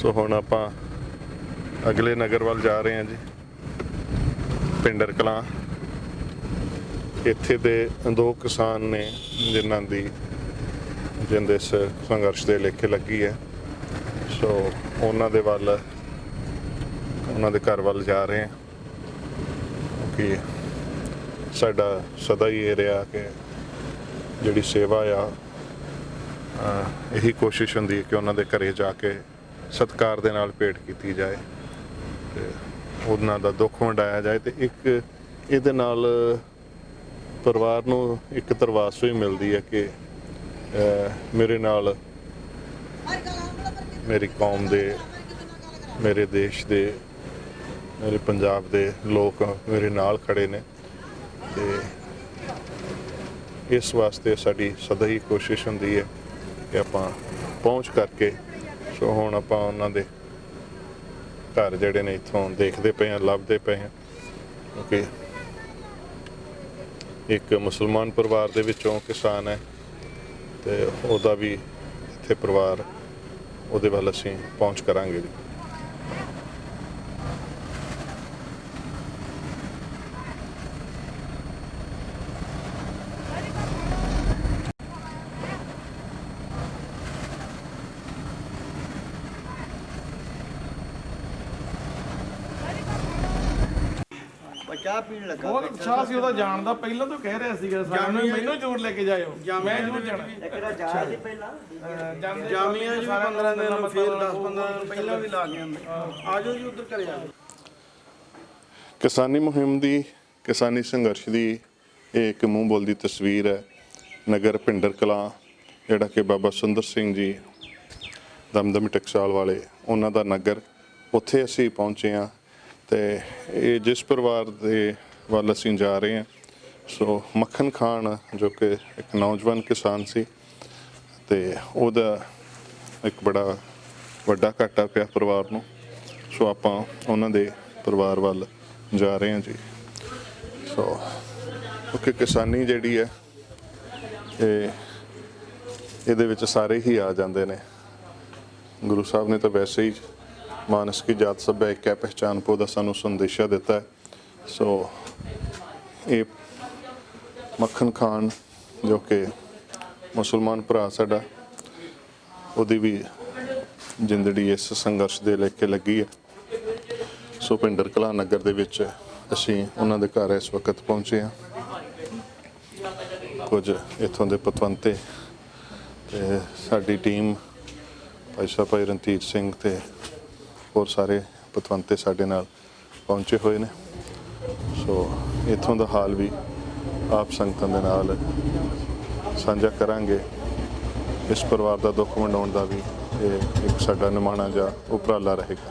सो हुण आपां अगले नगर वाल जा रहे हैं जी, पिंडर कलां। इत्थे दे दो किसान ने जिन्हां दी जिंद इस संघर्ष के लेखे लगी है। सो उन्हां दे वल उन्हां दे घर वल जा रहे हैं क्योंकि साडा सदा ही ये रहा कि जिहड़ी सेवा आ यही कोशिश हुंदी है कि उन्हां दे घरे जाके सत्कार दे नाल भेंट कीती जाए ते उन्हां दा दुख वंडाया जाए। तो एक इहदे नाल परिवार नूं एक तरवास भी मिलती है कि मेरे नाल मेरी कौम दे, मेरे देश दे, मेरे पंजाब दे लोग मेरे नाल खड़े ने। ते इस वास्ते साडी सदा ही कोशिश हुंदी है कि आपां पहुँच करके सो हुण आपां उन्हां दे घर जिहड़े ने इत्थों देखते पे हैं, लभदे पे हैं क्योंकि एक मुसलमान परिवार दे विचों किसान है तो उहदा भी इत्थे परिवार उहदे वल असीं पहुँच करांगे जी। बहुत उत्साह ਸੀ ਉਹਦਾ ਜਾਣ ਦਾ। ਪਹਿਲਾਂ ਤੋਂ ਕਹਿ ਰਿਹਾ ਸੀਗਾ ਸਾਰਿਆਂ ਨੂੰ ਮੈਨੂੰ ਜ਼ਰੂਰ ਲੈ ਕੇ ਜਾਇਓ, ਮੈਂ ਜ਼ਰੂਰ ਜਾਣਾ। ਜਾਮੀਆਂ ਜੀ 15 ਦਿਨ ਫਿਰ 10-15 ਦਿਨ ਪਹਿਲਾਂ ਵੀ ਲਾ ਕੇ ਆਉਂਦੇ। ਆਜੋ ਜੀ ਉੱਧਰ ਘਰੇ ਆਜੋ। किसानी मुहिम की, किसानी संघर्ष की ये एक मूँह बोलती तस्वीर है। नगर पिंडर कलां जिहड़ा कि बाबा सुंदर सिंह जी दमदमी टकसाल वाले उन्हां दा नगर, उत्थे असीं पहुँचे हाँ। तो ये जिस परिवार के वल असीं जा रहे हैं सो मक्खन खान जो कि एक नौजवान किसान सी ते उहदा एक बड़ा वड्डा घाटा पिया परिवार नूं। सो आपां उन्हां दे परिवार वल जा रहे हैं जी। सो क्योंकि किसानी जिहड़ी है ਇਹਦੇ ਵਿੱਚ ਸਾਰੇ ही आ जाते हैं। गुरु साहब ने तो वैसे ही मानस की जात सभ्य एक है पहचान पो का सानू संदेशा दिता है। सो ये मक्खन खान जो कि मुसलमान भरा साडा, उहदी भी जिंदड़ी इस संघर्ष के लेखे लगी है। सो पिंडर कलां नगर दे विच असीं उन्हां दे घर इस वक्त पहुँचे हाँ। कुछ इत्थों दे पतवंते ते साडी टीम भाई साहब भाई रणधीर सिंह ते होर सारे पतवंते साडे नाल पहुँचे हुए ने। सो इत्थों दा हाल भी आप संगतां दे नाल साझा करांगे। इस परिवार दा दुख वंडाउण दा भी एक साडा निमाणा जा उपराला रहेगा।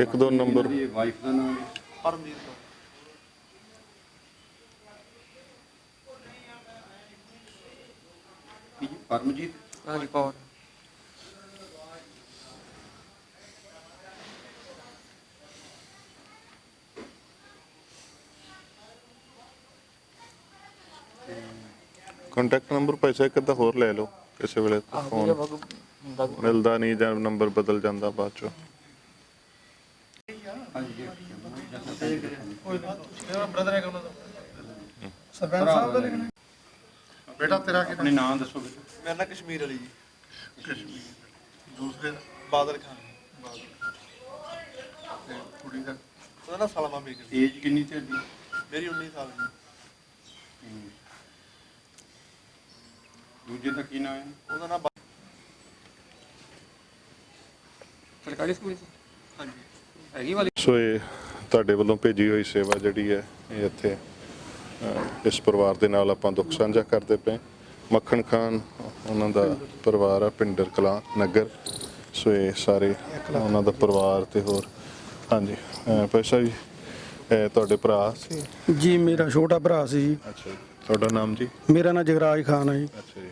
एक दो नंबर ਵਾਈਫ ਦਾ ਨਾਮ ਪਰਮਜੀਤ ਕੌਰ। ਕੀ ਜੀ? ਪਰਮਜੀਤ। ਹਾਂਜੀ ਕੌਰ। कॉन्टैक्ट नंबर पैसा एक अद्धा होर ले लो, किसी वेले फोन मिलता नहीं जां नंबर बदल जाता बाद चो। ਮੇਰਾ ਬ੍ਰਦਰ ਹੈਗਾ ਉਹਨਾਂ ਦਾ, ਸਰਪੰਚ ਸਾਹਿਬ ਦਾ ਲਿਖਣਾ। ਬੇਟਾ ਤੇਰਾ ਆਪਣੇ ਨਾਮ ਦੱਸੋ ਬੇਟਾ। ਮੇਰਾ ਨਾਂ ਕਸ਼ਮੀਰ ਅਲੀ ਜੀ। ਕਸ਼ਮੀਰ। ਦੂਸਰੇ ਦਾ? ਬਾਦਲ ਖਾਨ। ਤੇ ਕੁੜੀ ਦਾ? ਉਹਦਾ ਨਾਂ ਸਲਮਾ ਬੇਗਮ। ਏਜ ਕਿੰਨੀ ਤੁਹਾਡੀ? ਮੇਰੀ 19 ਸਾਲ ਦੀ। ਦੂਜੇ ਦਾ ਕੀ ਨਾਮ ਹੈ? ਉਹਦਾ ਨਾਂ ਸਰਕਾਰੀ ਸਕੂਲ ਚ ਹਾਂਜੀ ਹੈਗੀ ਵਾਲੀ। सो ये ਤੁਹਾਡੇ ਵੱਲੋਂ ਭੇਜੀ ਹੋਈ ਸੇਵਾ ਜਿਹੜੀ ਹੈ ਇਹ ਇੱਥੇ ਇਸ ਪਰਿਵਾਰ ਦੇ ਨਾਲ ਆਪਾਂ ਦੁੱਖ ਸਾਂਝਾ ਕਰਦੇ ਪਏ। ਮੱਖਣ ਖਾਨ ਉਹਨਾਂ ਦਾ ਪਰਿਵਾਰ ਆ ਪਿੰਡਰ ਕਲਾਂ ਨਗਰ। ਸੋ ਇਹ ਸਾਰੇ ਉਹਨਾਂ ਦਾ ਪਰਿਵਾਰ ਤੇ ਹੋਰ। ਹਾਂਜੀ ਪੈਸਾ ਜੀ ਤੁਹਾਡੇ ਭਰਾ ਸੀ? ਜੀ ਮੇਰਾ ਛੋਟਾ ਭਰਾ ਸੀ ਜੀ। ਅੱਛਾ ਜੀ। ਤੁਹਾਡਾ ਨਾਮ ਜੀ? ਮੇਰਾ ਨਾਮ ਜਗਰਾਜ ਖਾਨ ਹੈ ਜੀ। ਅੱਛਾ ਜੀ।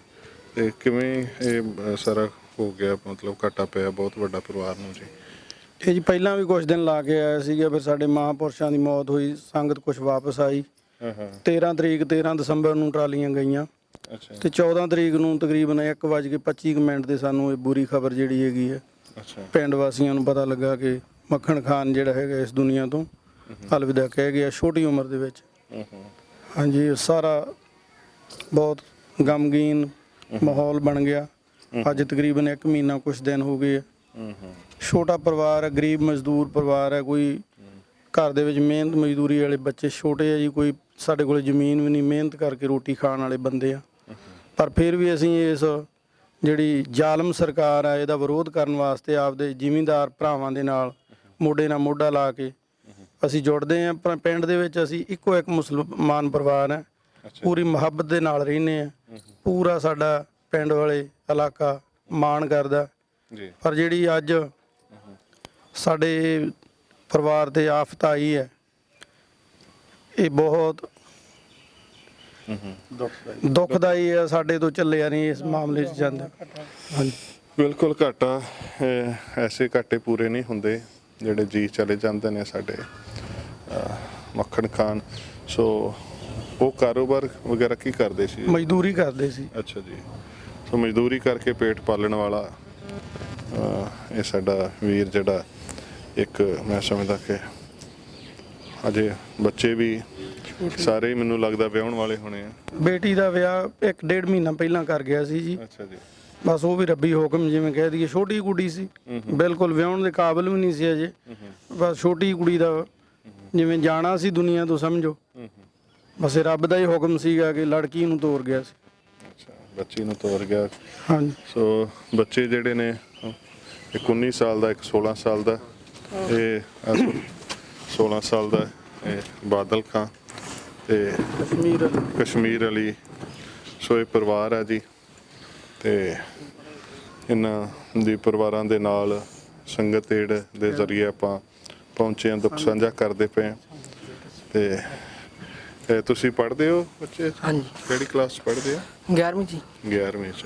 ਤੇ ਕਿਵੇਂ ਇਹ ਸਾਰਾ ਹੋ ਗਿਆ, ਮਤਲਬ ਘਾਟਾ ਪਿਆ ਬਹੁਤ ਵੱਡਾ ਪਰਿਵਾਰ ਨੂੰ ਜੀ? ਇਹ ਜੀ ਪਹਿਲਾਂ ਵੀ ਕੁਝ ਦਿਨ ਲਾ ਕੇ ਆਇਆ ਸੀਗਾ, ਫਿਰ ਸਾਡੇ ਮਹਾਂਪੁਰਸ਼ਾਂ ਦੀ ਮੌਤ ਹੋਈ, ਸੰਗਤ ਕੁਝ ਵਾਪਸ ਆਈ। 13 ਤਰੀਕ 13 ਦਸੰਬਰ ਨੂੰ ਟਰਾਲੀਆਂ ਗਈਆਂ। ਅੱਛਾ ਤੇ 14 ਤਰੀਕ ਨੂੰ ਤਕਰੀਬਨ 1:25 ਤੇ ਸਾਨੂੰ ਇਹ ਬੁਰੀ ਖਬਰ ਜਿਹੜੀ ਹੈਗੀ ਹੈ ਅੱਛਾ ਪਿੰਡ ਵਾਸੀਆਂ ਨੂੰ ਪਤਾ ਲੱਗਾ ਕਿ ਮੱਖਣ ਖਾਨ ਜਿਹੜਾ ਹੈਗਾ ਇਸ ਦੁਨੀਆ ਤੋਂ ਅਲਵਿਦਾ ਕਹਿ ਗਿਆ ਛੋਟੀ ਉਮਰ ਦੇ ਵਿੱਚ। ਹਾਂਜੀ, ਇਹ ਸਾਰਾ ਬਹੁਤ ਗਮਗੀਨ ਮਾਹੌਲ ਬਣ ਗਿਆ। ਅੱਜ ਤਕਰੀਬਨ 1 ਮਹੀਨਾ ਕੁਝ ਦਿਨ ਹੋ ਗਏ। ਛੋਟਾ ਪਰਿਵਾਰ ਹੈ, ਗਰੀਬ ਮਜ਼ਦੂਰ ਪਰਿਵਾਰ ਹੈ, ਕੋਈ ਘਰ ਦੇ ਵਿੱਚ ਮਿਹਨਤ ਮਜ਼ਦੂਰੀ ਵਾਲੇ ਬੱਚੇ ਛੋਟੇ ਆ ਜੀ, ਕੋਈ ਸਾਡੇ ਕੋਲ ਜ਼ਮੀਨ ਵੀ ਨਹੀਂ, ਮਿਹਨਤ ਕਰਕੇ ਰੋਟੀ ਖਾਣ ਵਾਲੇ ਬੰਦੇ ਆ। ਪਰ ਫਿਰ ਵੀ ਅਸੀਂ ਇਸ ਜਿਹੜੀ ਜ਼ਾਲਮ ਸਰਕਾਰ ਆ ਇਹਦਾ ਵਿਰੋਧ ਕਰਨ ਵਾਸਤੇ ਆਪਦੇ ਜ਼ਿਮੀਂਦਾਰ ਭਰਾਵਾਂ ਦੇ ਨਾਲ ਮੋਢੇ ਨਾਲ ਮੋਢਾ ਲਾ ਕੇ ਅਸੀਂ ਜੁੜਦੇ ਹਾਂ। ਪਰ ਪਿੰਡ ਦੇ ਵਿੱਚ ਅਸੀਂ ਇੱਕੋ ਇੱਕ ਮੁਸਲਮਾਨ ਪਰਿਵਾਰ ਹੈ, ਪੂਰੀ ਮੁਹੱਬਤ ਦੇ ਨਾਲ ਰਹਿੰਦੇ ਹਾਂ। ਪੂਰਾ ਸਾਡਾ ਪਿੰਡ ਵਾਲੇ ਇਲਾਕਾ ਮਾਣ ਕਰਦਾ। ਪਰ ਜਿਹੜੀ ਅੱਜ ਸਾਡੇ ਪਰਿਵਾਰ ਤੇ ਆਫਤ ਆਈ ਹੈ ਇਹ ਬਹੁਤ ਦੁਖਦਾਈ ਹੈ। ਸਾਡੇ ਤੋਂ ਚੱਲਿਆ ਨਹੀਂ ਇਸ ਮਾਮਲੇ 'ਚ ਜਾਂਦਾ। ਹਾਂਜੀ, ਬਿਲਕੁਲ ਘਾਟਾ ਐਸੇ ਘਾਟੇ ਪੂਰੇ ਨਹੀਂ ਹੁੰਦੇ ਜਿਹੜੇ ਜੀ ਚਲੇ ਜਾਂਦੇ ਨੇ ਸਾਡੇ ਮੱਖਣ ਖਾਨ। ਸੋ ਉਹ ਕਾਰੋਬਾਰ ਵਗੈਰਾ ਕੀ ਕਰਦੇ ਸੀ? ਮਜ਼ਦੂਰੀ ਕਰਦੇ ਸੀ। ਅੱਛਾ ਜੀ। ਸੋ ਮਜ਼ਦੂਰੀ ਕਰਕੇ ਪੇਟ ਪਾਲਣ ਵਾਲਾ ਇਹ ਸਾਡਾ ਵੀਰ ਜਿਹੜਾ ਇੱਕ ਮੈਂ ਸਮਝਦਾ ਕਿ ਅਜੇ ਬੱਚੇ ਵੀ ਸਾਰੇ ਹੀ ਮੈਨੂੰ ਲੱਗਦਾ ਵਿਆਹਣ ਵਾਲੇ ਹੋਣੇ ਆ। ਬੇਟੀ ਦਾ ਵਿਆਹ 1-1.5 ਮਹੀਨਾ ਪਹਿਲਾਂ ਕਰ ਗਿਆ ਸੀ ਜੀ। ਅੱਛਾ ਜੀ। ਬਸ ਉਹ ਵੀ ਰੱਬੀ ਹੁਕਮ, ਜਿਵੇਂ ਕਹਿ ਦਈਏ ਛੋਟੀ ਕੁੜੀ ਸੀ, ਬਿਲਕੁਲ ਵਿਆਹਣ ਦੇ ਕਾਬਿਲ ਵੀ ਨਹੀਂ ਸੀ ਅਜੇ। ਬਸ ਛੋਟੀ ਕੁੜੀ ਦਾ ਜਿਵੇਂ ਜਾਣਾ ਸੀ ਦੁਨੀਆ ਤੋਂ ਸਮਝੋ। ਬਸ ਇਹ ਰੱਬ ਦਾ ਹੀ ਹੁਕਮ ਸੀਗਾ ਕਿ ਲੜਕੀ ਨੂੰ ਤੋਰ ਗਿਆ ਸੀ। ਅੱਛਾ, ਬੱਚੀ ਨੂੰ ਤੋਰ ਗਿਆ। ਹਾਂਜੀ। ਸੋ ਬੱਚੇ ਜਿਹੜੇ ਨੇ ਇੱਕ 19 ਸਾਲ ਦਾ, ਇੱਕ 16 ਸਾਲ ਦਾ। ਇਹ 16 ਸਾਲ ਦਾ ਇਹ ਬਾਦਲ ਖਾਂ ਤੇ ਕਸ਼ਮੀਰ ਅਲੀ। ਸੋ ਇਹ ਪਰਿਵਾਰ ਹੈ ਜੀ ਤੇ ਇਹਨਾਂ ਦੀ ਪਰਿਵਾਰਾਂ ਦੇ ਨਾਲ ਸੰਗਤ ਏਡ ਦੇ ਜ਼ਰੀਏ ਆਪਾਂ ਪਹੁੰਚੇ ਹਾਂ, ਦੁੱਖ ਸਾਂਝਾ ਕਰਦੇ ਪਏ ਹਾਂ। ਤੇ ਤੁਸੀਂ ਪੜ੍ਹਦੇ ਹੋ ਬੱਚੇ? ਹਾਂਜੀ। ਕਿਹੜੀ ਕਲਾਸ 'ਚ ਪੜ੍ਹਦੇ ਆ? 11ਵੀਂ ਜੀ। 11ਵੀਂ 'ਚ।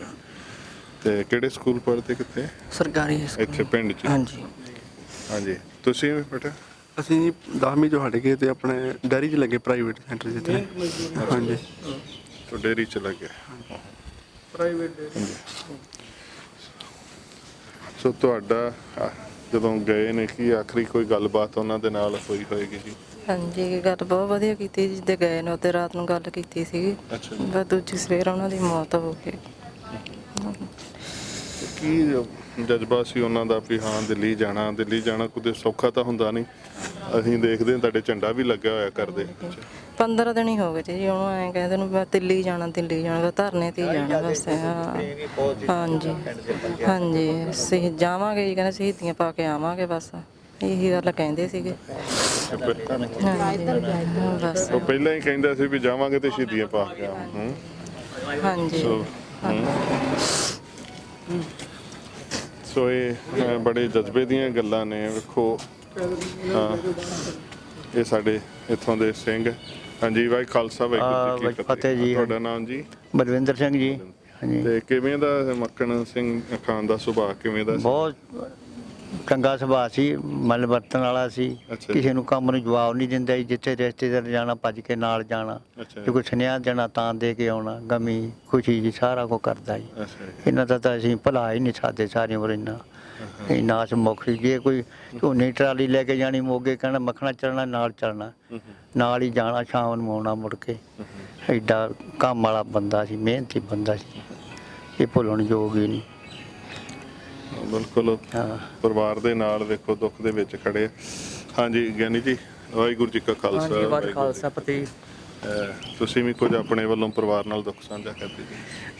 ਤੇ ਕਿਹੜੇ ਸਕੂਲ ਪੜ੍ਹਦੇ? ਕਿੱਥੇ? ਸਰਕਾਰੀ ਸਕੂਲ। ਇੱਥੇ ਪਿੰਡ 'ਚ? ਹਾਂਜੀ। ਹਾਂਜੀ। ਤੁਸੀਂ ਬੇਟਾ? ਅਸੀਂ ਜੀ 10ਵੀਂ ਚੋਂ ਹਟ ਗਏ ਤੇ ਆਪਣੇ ਡੈਰੀ 'ਚ ਲੱਗੇ ਪ੍ਰਾਈਵੇਟ ਸੈਂਟਰ ਜਿੱਥੇ। ਹਾਂਜੀ। ਤੋਂ ਡੇਅਰੀ 'ਚ ਲੱਗੇ ਪ੍ਰਾਈਵੇਟ ਡੇਅਰੀ। ਸੋ ਤੁਹਾਡਾ ਜਦੋਂ ਗਏ ਨੇ ਕੀ ਆਖਰੀ ਕੋਈ ਗੱਲਬਾਤ ਉਹਨਾਂ ਦੇ ਨਾਲ ਹੋਈ ਹੋਏਗੀ ਜੀ? ਹਾਂਜੀ, ਗੱਲ ਬਹੁਤ ਵਧੀਆ ਕੀਤੀ। ਜਿੱਦੇ ਗਏ ਨੇ ਉੱਤੇ ਰਾਤ ਨੂੰ ਗੱਲ ਕੀਤੀ ਸੀਗੀ। ਅੱਛਾ ਜੀ। ਬਸ ਦੂਜੀ ਸਵੇਰ ਉਹਨਾਂ ਦੀ ਮੌਤ ਹੋ ਗਈ। ਕੀ ਜਜ਼ਬਾ ਸੀ ਉਹਨਾਂ ਦਾ ਵੀ ਹਾਂ ਦਿੱਲੀ ਜਾਣਾ? ਦਿੱਲੀ ਜਾਣਾ ਕੋਈ ਸੌਖਾ ਤਾਂ ਹੁੰਦਾ ਨਹੀਂ। ਅਸੀਂ ਦੇਖਦੇ ਹਾਂ ਤੁਹਾਡੇ ਝੰਡਾ ਵੀ ਲੱਗਿਆ ਹੋਇਆ ਕਰਦੇ। 15 ਦਿਨ ਹੀ ਹੋ ਗਏ ਜੀ ਉਹਨੂੰ ਐਂ ਕਹਿੰਦੇ ਨੂੰ ਮੈਂ ਦਿੱਲੀ ਜਾਣਾ ਬਸ ਧਰਨੇ ਤੇ ਹੀ ਜਾਣਾ ਬਸ। ਹਾਂਜੀ ਹਾਂਜੀ, ਅਸੀਂ ਜਾਵਾਂਗੇ ਜੀ, ਕਹਿੰਦੇ ਸ਼ਹੀਦੀਆਂ ਪਾ ਕੇ ਆਵਾਂਗੇ, ਬਸ ਇਹੀ ਗੱਲ ਕਹਿੰਦੇ ਸੀਗੇ। ਬਸ ਉਹ ਪਹਿਲਾਂ ਹੀ ਕਹਿੰਦਾ ਸੀ ਵੀ ਜਾਵਾਂਗੇ ਤੇ ਸ਼ਹੀਦੀਆਂ ਪਾ ਕੇ ਆਵਾਂ। ਹਾਂਜੀ। ਸੋ ਇਹ ਬੜੇ ਜਜ਼ਬੇ ਦੀਆਂ ਗੱਲਾਂ ਨੇ। ਵੇਖੋ ਇਹ ਸਾਡੇ ਇੱਥੋਂ ਦੇ ਸਿੰਘ। ਹਾਂਜੀ, ਵਾਹਿ ਖਾਲਸਾ ਵਾਹਿਗੁਰੂ ਜੀ ਕੀ ਫਤਿਹ ਜੀ। ਤੁਹਾਡਾ ਨਾਮ ਜੀ? ਬਲਵਿੰਦਰ ਸਿੰਘ ਜੀ। ਹਾਂਜੀ। ਤੇ ਕਿਵੇਂ ਦਾ ਮੱਖਣ ਸਿੰਘ ਖਾਨ ਦਾ ਸੁਭਾਅ ਕਿਵੇਂ ਦਾ ਸੀ? ਬਹੁਤ ਚੰਗਾ ਸੁਭਾਅ ਸੀ, ਮਨ ਵਰਤਣ ਵਾਲਾ ਸੀ। ਅੱਛਾ ਜੀ। ਕਿਸੇ ਨੂੰ ਕੰਮ ਨੂੰ ਜਵਾਬ ਨਹੀਂ ਦਿੰਦਾ ਜੀ। ਜਿੱਥੇ ਰਿਸ਼ਤੇਦਾਰ ਜਾਣਾ ਭੱਜ ਕੇ ਨਾਲ ਜਾਣਾ, ਅੱਛਾ ਜੇ ਕੋਈ ਸੁਨੇਹਾ ਦੇਣਾ ਤਾਂ ਦੇ ਕੇ ਆਉਣਾ, ਗਮੀ ਖੁਸ਼ੀ ਜੀ ਸਾਰਾ ਕੁਝ ਕਰਦਾ ਜੀ। ਅੱਛਾ ਜੀ। ਇਹਨਾਂ ਦਾ ਤਾਂ ਅਸੀਂ ਭੁਲਾ ਹੀ ਨਹੀਂ ਸਕਦੇ ਸਾਰੀ ਉਮਰ। ਇੰਨਾ ਮੁੱਖ ਜੇ ਕੋਈ ਝੋਨੇ ਟਰਾਲੀ ਲੈ ਕੇ ਜਾਣੀ ਮੋਗੇ, ਕਹਿਣਾ ਮੱਖਣਾ ਚੱਲਣਾ, ਨਾਲ ਚੱਲਣਾ, ਨਾਲ ਹੀ ਜਾਣਾ, ਸ਼ਾਮ ਨੂੰ ਆਉਣਾ ਮੁੜ ਕੇ। ਐਡਾ ਕੰਮ ਵਾਲਾ ਬੰਦਾ ਸੀ, ਮਿਹਨਤੀ ਬੰਦਾ ਸੀ, ਇਹ ਭੁੱਲਣ ਯੋਗ ਹੀ ਨਹੀਂ। ਬਿਲਕੁਲ। ਹਾਂ। ਪਰਿਵਾਰ ਦੇ ਨਾਲ ਵੇਖੋ ਦੁੱਖ ਦੇ ਵਿੱਚ ਖੜੇ। ਹਾਂਜੀ ਗਿਆਨੀ ਜੀ, ਵਾਹਿਗੁਰੂ ਜੀ ਕਾ ਖਾਲਸਾ ਖਾਲਸਾ ਫਤਿਹ। ਤੁਸੀਂ ਵੀ ਕੁਝ ਆਪਣੇ ਵੱਲੋਂ ਪਰਿਵਾਰ ਨਾਲ ਦੁੱਖ ਸਾਂਝਾ ਕਰਦੇ ਜੀ?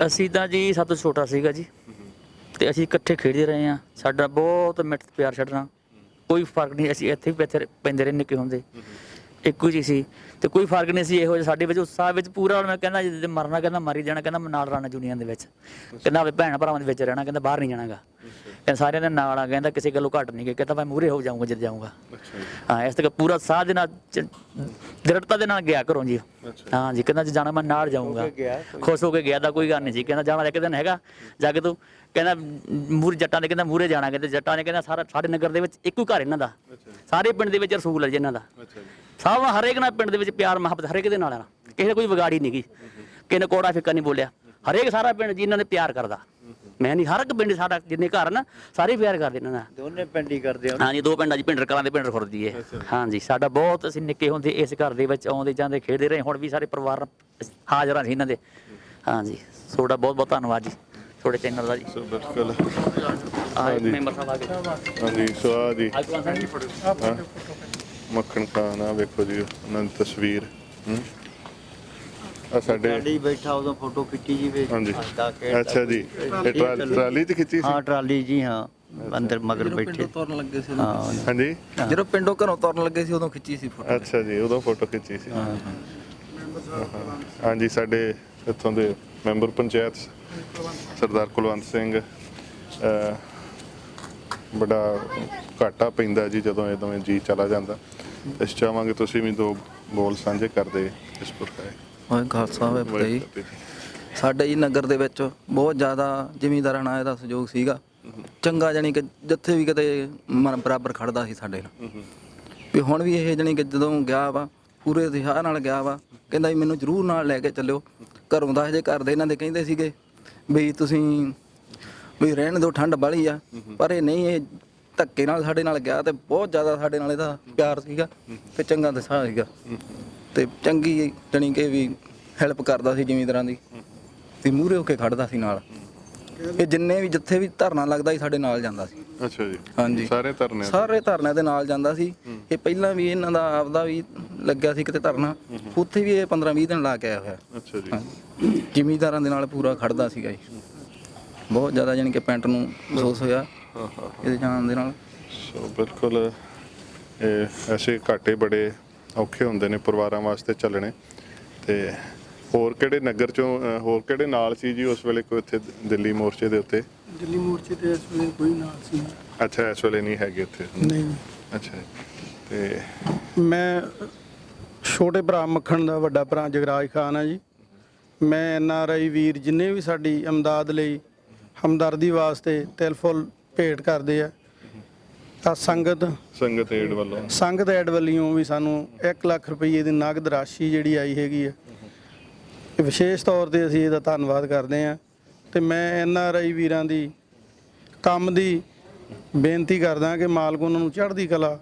ਅਸੀਂ ਤਾਂ ਜੀ ਸਭ ਤੋਂ ਛੋਟਾ ਸੀਗਾ ਜੀ ਤੇ ਅਸੀਂ ਇਕੱਠੇ ਖੇਡਦੇ ਰਹੇ ਹਾਂ। ਸਾਡਾ ਬਹੁਤ ਮਿੱਠ ਪਿਆਰ ਛੱਡਣਾ, ਕੋਈ ਫਰਕ ਨਹੀਂ। ਅਸੀਂ ਇੱਥੇ ਵੀ ਪੈਂਦੇ ਰਹੇ ਨਿੱਕੇ ਹੁੰਦੇ, ਇੱਕੋ ਜੀ ਸੀ ਤੇ ਕੋਈ ਫਰਕ ਨਹੀਂ ਸੀ। ਇਹੋ ਜਿਹਾ ਸਾਡੇ ਵਿੱਚ ਉਤਸ਼ਾਹ ਵਿੱਚ ਪੂਰਾ। ਮੈਂ ਕਹਿੰਦਾ ਜੇ ਮਰਨਾ ਕਹਿੰਦਾ ਮਰ ਹੀ ਜਾਣਾ, ਕਹਿੰਦਾ ਮੈਂ ਨਾਲ ਰਹਿਣਾ ਦੁਨੀਆ ਦੇ ਵਿੱਚ, ਕਹਿੰਦਾ ਆਪਣੇ ਭੈਣ ਭਰਾਵਾਂ ਦੇ ਵਿੱਚ ਰਹਿਣਾ, ਕਹਿੰਦਾ ਬਾਹਰ ਨਹੀਂ ਜਾਣਾਗਾ, ਕਹਿੰਦਾ ਸਾਰਿਆਂ ਦੇ ਨਾਲ ਆ, ਕਹਿੰਦਾ ਕਿਸੇ ਗੱਲੋਂ ਘੱਟ ਨਹੀਂ ਗਏ, ਕਹਿੰਦਾ ਮੈਂ ਮੂਹਰੇ ਹੋ ਜਾਊਂਗਾ ਜਦ ਜਾਊਂਗਾ। ਹਾਂ, ਇਸ ਤੱਕ ਪੂਰਾ ਸਾਹ ਦੇ ਨਾਲ ਦ੍ਰਿੜਤਾ ਦੇ ਨਾਲ ਗਿਆ ਘਰੋਂ ਜੀ। ਹਾਂ ਜੀ, ਕਹਿੰਦਾ ਜੇ ਜਾਣਾ ਮੈਂ ਨਾਲ ਜਾਊਂਗਾ, ਖੁਸ਼ ਹੋ ਕੇ ਗਿਆ ਤਾਂ ਕੋਈ ਗੱਲ ਨਹੀਂ ਸੀ। ਕਹਿੰਦਾ ਜਾਣਾ ਇੱਕ ਦਿਨ ਹੈਗਾ ਜਾ ਕੇ ਤੂੰ, ਕਹਿੰਦਾ ਮੂਹਰੇ ਜੱਟਾਂ ਦੇ, ਕਹਿੰਦਾ ਮੂਹਰੇ ਜਾਣਾ, ਕਹਿੰਦੇ ਜੱਟਾਂ ਨੇ, ਕਹਿੰਦਾ ਸਾਰਾ ਸਾਡੇ ਨਗਰ ਦੇ ਵਿੱਚ ਇੱਕੋ ਘਰ ਇਹਨਾਂ ਦਾ, ਸਾਰੇ ਪਿੰਡ ਦੇ ਵਿੱਚ ਰਸੂਲ ਹੈ ਜੀ ਇਹਨਾਂ ਦਾ। ਸਭ ਹਰੇਕ ਨਾਲ ਪਿੰਡ ਦੇ ਵਿੱਚ ਪਿਆਰ ਮੁਹੱਬਤ ਹਰੇਕ ਦੇ ਨਾਲ ਆ, ਕਿਸੇ ਦਾ ਕੋਈ ਵਿਗਾੜੀ ਨਹੀਂ ਗੀ। ਕਿਸੇ ਨੇ ਕੋੜਾ ਫਿੱਕਾ ਨਹੀਂ ਬੋਲਿਆ। ਹਰੇਕ ਸਾਰਾ ਪਿੰਡ ਜੀ ਇਹਨਾਂ ਨੇ ਪਿਆਰ ਕਰਦਾ। ਮੈਂ ਨਹੀਂ, ਹਰ ਇੱਕ ਪਿੰਡ ਸਾਡਾ ਜਿੰਨੇ ਘਰ ਨਾ ਸਾਰੇ ਪਿਆਰ ਕਰਦੇ ਇਹਨਾਂ ਦਾ। ਦੋਨੇ ਪਿੰਡ ਹੀ ਕਰਦੇ ਆ। ਹਾਂਜੀ 2 ਪਿੰਡਾਂ 'ਚ, ਭਿੰਡਰ ਕਲਾਂ ਦੇ ਭਿੰਡਰ ਖੁਰਦ ਜੀ ਇਹ। ਹਾਂਜੀ ਸਾਡਾ ਬਹੁਤ, ਅਸੀਂ ਨਿੱਕੇ ਹੁੰਦੇ ਇਸ ਘਰ ਦੇ ਵਿੱਚ ਆਉਂਦੇ ਜਾਂਦੇ ਖੇਡਦੇ ਰਹੇ, ਹੁਣ ਵੀ ਸਾਰੇ ਪਰਿਵਾਰ ਹਾਜ਼ਰਾਂ ਸੀ ਇਹਨਾਂ ਦੇ। ਹਾਂਜੀ ਤੁਹਾਡਾ ਬਹੁਤ ਬਹੁਤ ਧੰਨਵਾਦ ਜੀ ਤੁਹਾਡੇ ਚੈਨਲ ਦਾ ਜੀ। ਸੋ ਬਿਲਕੁਲ ਹਾਂਜੀ ਮੈਂਬਰ ਸਾਹਿਬ ਆ ਗਏ। ਹਾਂਜੀ ਸੋ ਆ ਜੀ ਆਜਵਾਨ ਸਾਹਿਬ ਜੀ ਮੱਖਣ ਖਾਨ, ਆ ਵੇਖੋ ਜੀ ਉਹਨਾਂ ਦੀ ਤਸਵੀਰ। ਆ ਸਾਡੇ ਟਰਾਲੀ ਬੈਠਾ ਉਦੋਂ ਫੋਟੋ ਖਿੱਚੀ ਜੀ ਵੇ। ਹਾਂਜੀ ਹੱਸਦਾ ਖੇਡਦਾ। ਅੱਛਾ ਜੀ, ਇਹ ਟਰਾਲੀ 'ਚ ਖਿੱਚੀ ਸੀ? ਹਾਂ ਟਰਾਲੀ ਜੀ, ਹਾਂ ਅੰਦਰ ਮਗਰ ਬੈਠੇ। ਤੁਰਨ ਲੱਗੇ ਸੀ ਹਾਂ ਹਾਂਜੀ ਜਦੋਂ ਪਿੰਡੋਂ ਘਰੋਂ ਤੁਰਨ ਲੱਗੇ ਸੀ ਉਦੋਂ ਖਿੱਚੀ ਸੀ ਫੋਟੋ। ਅੱਛਾ ਜੀ, ਉਦੋਂ ਫੋਟੋ ਖਿੱਚੀ ਸੀ। ਹਾਂਜੀ ਸਾਡੇ ਇੱਥੋਂ ਦੇ ਮੈਂਬਰ ਪੰਚਾਇਤ ਸਰਦਾਰ ਕੁਲਵੰਤ ਸਿੰਘ, ਬੜਾ ਘਾਟਾ ਪੈਂਦਾ ਜੀ ਜਦੋਂ ਇਹ ਦੋਵੇਂ ਜੀ ਚਲਾ ਜਾਂਦਾ। ਅਸੀਂ ਚਾਹਾਂਗੇ ਤੁਸੀਂ ਵੀ 2 ਬੋਲ ਸਾਂਝੇ ਕਰਦੇ ਇਸ ਪ੍ਰਕਾਰ। ਓਏ ਖਾਲਸਾ ਹੋਵੇ ਫਤਿਹ ਜੀ। ਸਾਡੇ ਜੀ ਨਗਰ ਦੇ ਵਿੱਚ ਬਹੁਤ ਜ਼ਿਆਦਾ ਜ਼ਿਮੀਂਦਾਰਾਂ ਨਾਲ ਇਹਦਾ ਸਹਿਯੋਗ ਸੀਗਾ ਚੰਗਾ, ਜਾਣੀ ਕਿ ਜਿੱਥੇ ਵੀ ਕਿਤੇ ਮਨ ਬਰਾਬਰ ਖੜਦਾ ਸੀ ਸਾਡੇ ਨਾਲ। ਵੀ ਹੁਣ ਵੀ ਇਹ ਜਾਣੀ ਕਿ ਜਦੋਂ ਗਿਆ ਵਾ ਪੂਰੇ ਉਤਸ਼ਾਹ ਨਾਲ ਗਿਆ ਵਾ, ਕਹਿੰਦਾ ਵੀ ਮੈਨੂੰ ਜ਼ਰੂਰ ਨਾਲ ਲੈ ਕੇ ਚੱਲਿਓ। ਘਰੋਂ ਦਾ ਹਜੇ ਘਰ ਦੇ ਇਹਨਾਂ ਦੇ ਕਹਿੰਦੇ ਸੀਗੇ ਵੀ ਤੁਸੀਂ ਵੀ ਰਹਿਣ ਦਿਓ, ਠੰਡ ਬਾਹਲੀ ਆ, ਪਰ ਇਹ ਨਹੀਂ, ਇਹ ਧੱਕੇ ਨਾਲ ਸਾਡੇ ਨਾਲ ਗਿਆ ਤੇ ਬਹੁਤ ਜ਼ਿਆਦਾ ਸਾਡੇ ਨਾਲ ਇਹਦਾ ਪਿਆਰ ਸੀਗਾ ਤੇ ਚੰਗਾ ਦਸਾ ਸੀਗਾ ਤੇ ਚੰਗੀ ਜਾਣੀ ਕਿ ਵੀ ਹੈਲਪ ਕਰਦਾ ਸੀ ਜ਼ਿਮੀਂਦਾਰਾਂ ਦੀ ਤੇ ਮੂਹਰੇ ਹੋ ਕੇ ਖੜਦਾ ਸੀ ਨਾਲ। ਇਹ ਜਿੰਨੇ ਵੀ ਜਿੱਥੇ ਵੀ ਧਰਨਾ ਲੱਗਦਾ ਸੀ ਸਾਡੇ ਨਾਲ ਜਾਂਦਾ ਸੀ। ਅੱਛਾ ਜੀ, ਹਾਂਜੀ ਸਾਰੇ ਧਰਨੇ? ਸਾਰੇ ਧਰਨਿਆਂ ਦੇ ਨਾਲ ਜਾਂਦਾ ਸੀ। ਇਹ ਪਹਿਲਾਂ ਵੀ ਇਹਨਾਂ ਦਾ ਆਪਦਾ ਵੀ ਲੱਗਿਆ ਸੀ ਕਿਤੇ ਧਰਨਾ, ਉੱਥੇ ਵੀ ਇਹ 15-20 ਦਿਨ ਲਾ ਕੇ ਆਇਆ ਹੋਇਆ। ਅੱਛਾ ਜੀ, ਜ਼ਿਮੀਂਦਾਰਾਂ ਦੇ ਨਾਲ ਪੂਰਾ ਖੜਦਾ ਸੀਗਾ ਜੀ। ਬਹੁਤ ਜ਼ਿਆਦਾ ਜਾਣੀ ਕਿ ਪਿੰਡ ਨੂੰ ਮਹਿਸੂਸ ਹੋਇਆ ਇਹਦੇ ਜਾਣ ਦੇ ਨਾਲ। ਸੋ ਬਿਲਕੁਲ ਇਹ ਐਸੇ ਘਾਟੇ ਬੜੇ ਔਖੇ ਹੁੰਦੇ ਨੇ ਪਰਿਵਾਰਾਂ ਵਾਸਤੇ ਚੱਲਣੇ। ਤੇ ਹੋਰ ਕਿਹੜੇ ਨਗਰ ਚੋਂ, ਹੋਰ ਕਿਹੜੇ ਨਾਲ ਸੀ ਜੀ ਉਸ ਵੇਲੇ ਕੋਈ ਇੱਥੇ ਦਿੱਲੀ ਮੋਰਚੇ ਦੇ ਉੱਤੇ? ਦਿੱਲੀ ਮੋਰਚੇ ਤੇ ਇਸ ਵੇਲੇ ਕੋਈ ਨਾਲ ਸੀ ਅੱਛਾ, ਇਸ ਵੇਲੇ ਨਹੀਂ ਹੈਗੇ ਇੱਥੇ? ਨਹੀਂ। ਅੱਛਾ, ਤੇ ਮੈਂ ਛੋਟੇ ਭਰਾ ਮੱਖਣ ਦਾ ਵੱਡਾ ਭਰਾ ਜਗਰਾਜ ਖਾਨ ਆ ਜੀ। ਮੈਂ NRI ਵੀਰ ਜਿੰਨੇ ਵੀ ਸਾਡੀ ਇਮਦਾਦ ਲਈ ਹਮਦਰਦੀ ਵਾਸਤੇ ਤਿਲ ਫੁੱਲ ਭੇਟ ਕਰਦੇ ਆ, ਤਾਂ ਸੰਗਤ ਏਡ ਵੱਲੋਂ, ਸੰਗਤ ਐਡ ਵੱਲੋਂ ਵੀ ਸਾਨੂੰ 1 ਲੱਖ ਰੁਪਏ ਦੀ ਨਗਦ ਰਾਸ਼ੀ ਜਿਹੜੀ ਆਈ ਹੈਗੀ ਆ, ਇਹ ਵਿਸ਼ੇਸ਼ ਤੌਰ ਤੇ ਅਸੀਂ ਇਹਦਾ ਧੰਨਵਾਦ ਕਰਦੇ ਹਾਂ। ਤੇ ਮੈਂ NRI ਵੀਰਾਂ ਦੀ ਕੰਮ ਦੀ ਬੇਨਤੀ ਕਰਦਾ ਕਿ ਮਾਲਕ ਉਹਨਾਂ ਨੂੰ ਚੜ੍ਹਦੀ ਕਲਾ